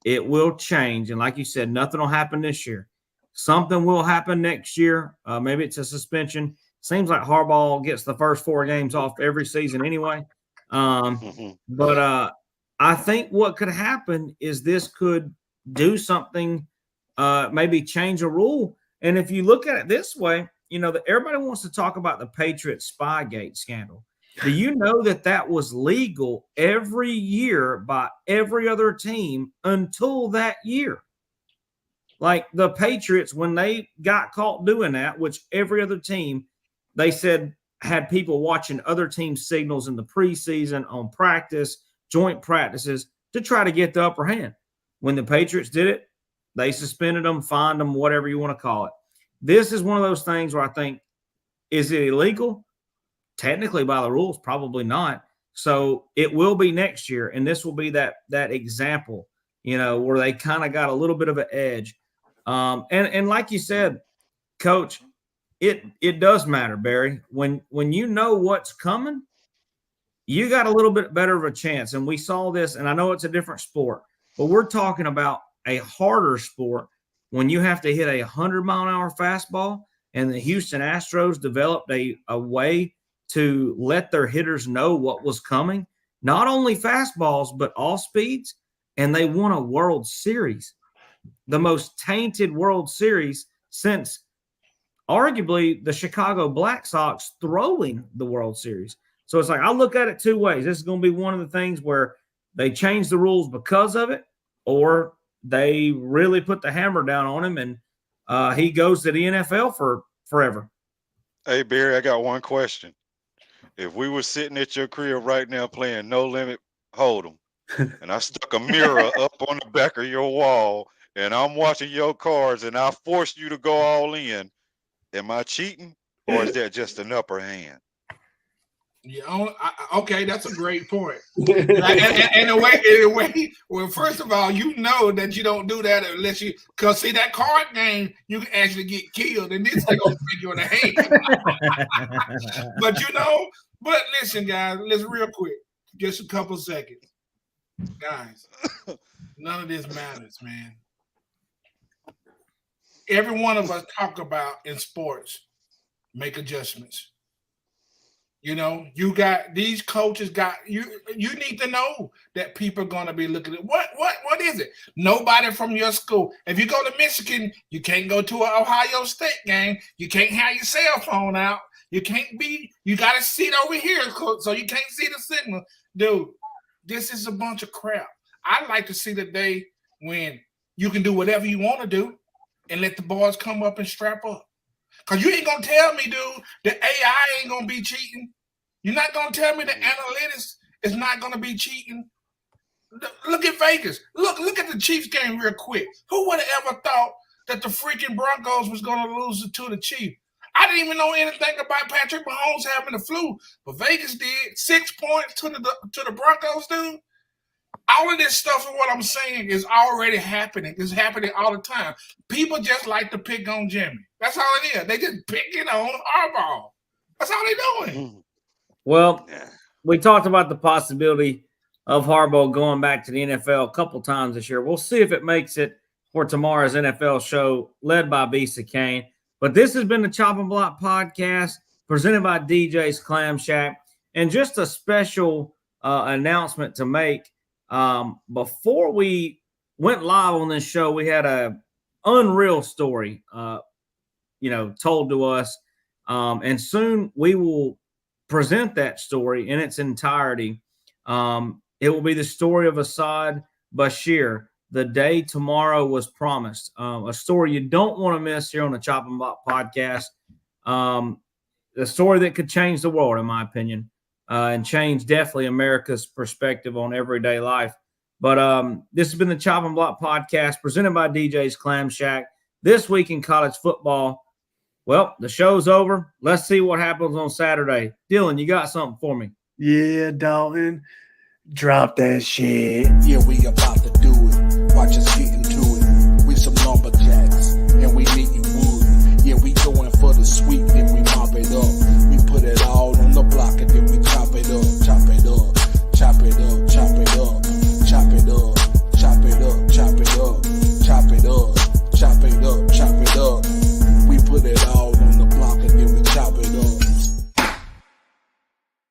it will change. And like you said, nothing will happen this year. Something will happen next year. Maybe it's a suspension. Seems like Harbaugh gets the first 4 games off every season anyway. But I think what could happen is this could do something, maybe change a rule. And if you look at it this way, everybody wants to talk about the Patriots Spygate scandal. Do you know that was legal every year by every other team until that year? Like the Patriots, when they got caught doing that, which every other team, they said had people watching other teams' signals in the preseason, on practice, joint practices to try to get the upper hand. When the Patriots did it, they suspended them, fined them, whatever you want to call it. This is one of those things where I think, is it illegal? Technically, by the rules, probably not. So it will be next year, and this will be that example, where they kind of got a little bit of an edge. And like you said, Coach, it does matter, Barry. When you know what's coming, you got a little bit better of a chance. And we saw this, and I know it's a different sport, but we're talking about a harder sport when you have to hit a 100-mile-an-hour fastball, and the Houston Astros developed a way to let their hitters know what was coming, not only fastballs, but all speeds. And they won a World Series, the most tainted World Series since arguably the Chicago Black Sox throwing the World Series. So it's like, I look at it 2 ways. This is going to be one of the things where they change the rules because of it, or they really put the hammer down on him and he goes to the NFL for forever. Hey, Barry, I got one question. If we were sitting at your crib right now playing No Limit Hold'em, and I stuck a mirror up on the back of your wall, and I'm watching your cards, and I forced you to go all in, am I cheating, or is that just an upper hand? Yeah, okay, that's a great point. And the way, well, first of all, you know that you don't do that unless because see that card game, you can actually get killed, and this thing gonna take you in the hand. But listen, guys, listen real quick, just a couple seconds, guys. None of this matters, man. Every one of us talk about in sports, make adjustments. You got these coaches you need to know that people are going to be looking at what is it? Nobody from your school. If you go to Michigan, you can't go to an Ohio State game. You can't have your cell phone out. You got to sit over here so you can't see the signal. Dude, this is a bunch of crap. I'd like to see the day when you can do whatever you want to do and let the boys come up and strap up. Because you ain't going to tell me, dude, the AI ain't going to be cheating. You're not going to tell me the analytics is not going to be cheating. Look at Vegas. Look at the Chiefs game real quick. Who would have ever thought that the freaking Broncos was going to lose to the Chiefs? I didn't even know anything about Patrick Mahomes having the flu, but Vegas did. 6 points to the Broncos, dude. All of this stuff and what I'm saying is already happening. It's happening all the time. People just like to pick on Jimmy. That's all it is. They just picking on Harbaugh. That's all they're doing. Well, we talked about the possibility of Harbaugh going back to the NFL a couple times this year. We'll see if it makes it for tomorrow's NFL show led by Bisa Kane. But this has been the Chop and Block podcast presented by DJ's Clamshack. And just a special announcement to make. Before we went live on this show, we had a unreal story, told to us. And soon we will present that story in its entirety. It will be the story of Assad Bashir, the day tomorrow was promised. A story you don't want to miss here on the Chop and Block podcast. The story that could change the world, in my opinion, and change definitely America's perspective on everyday life. But this has been the Chop and Block podcast presented by DJ's Clamshack. This week in college football. Well, the show's over. Let's see what happens on Saturday. Dylan, you got something for me? Yeah, Dalton. Drop that shit. Yeah, we about to do it. Watch us get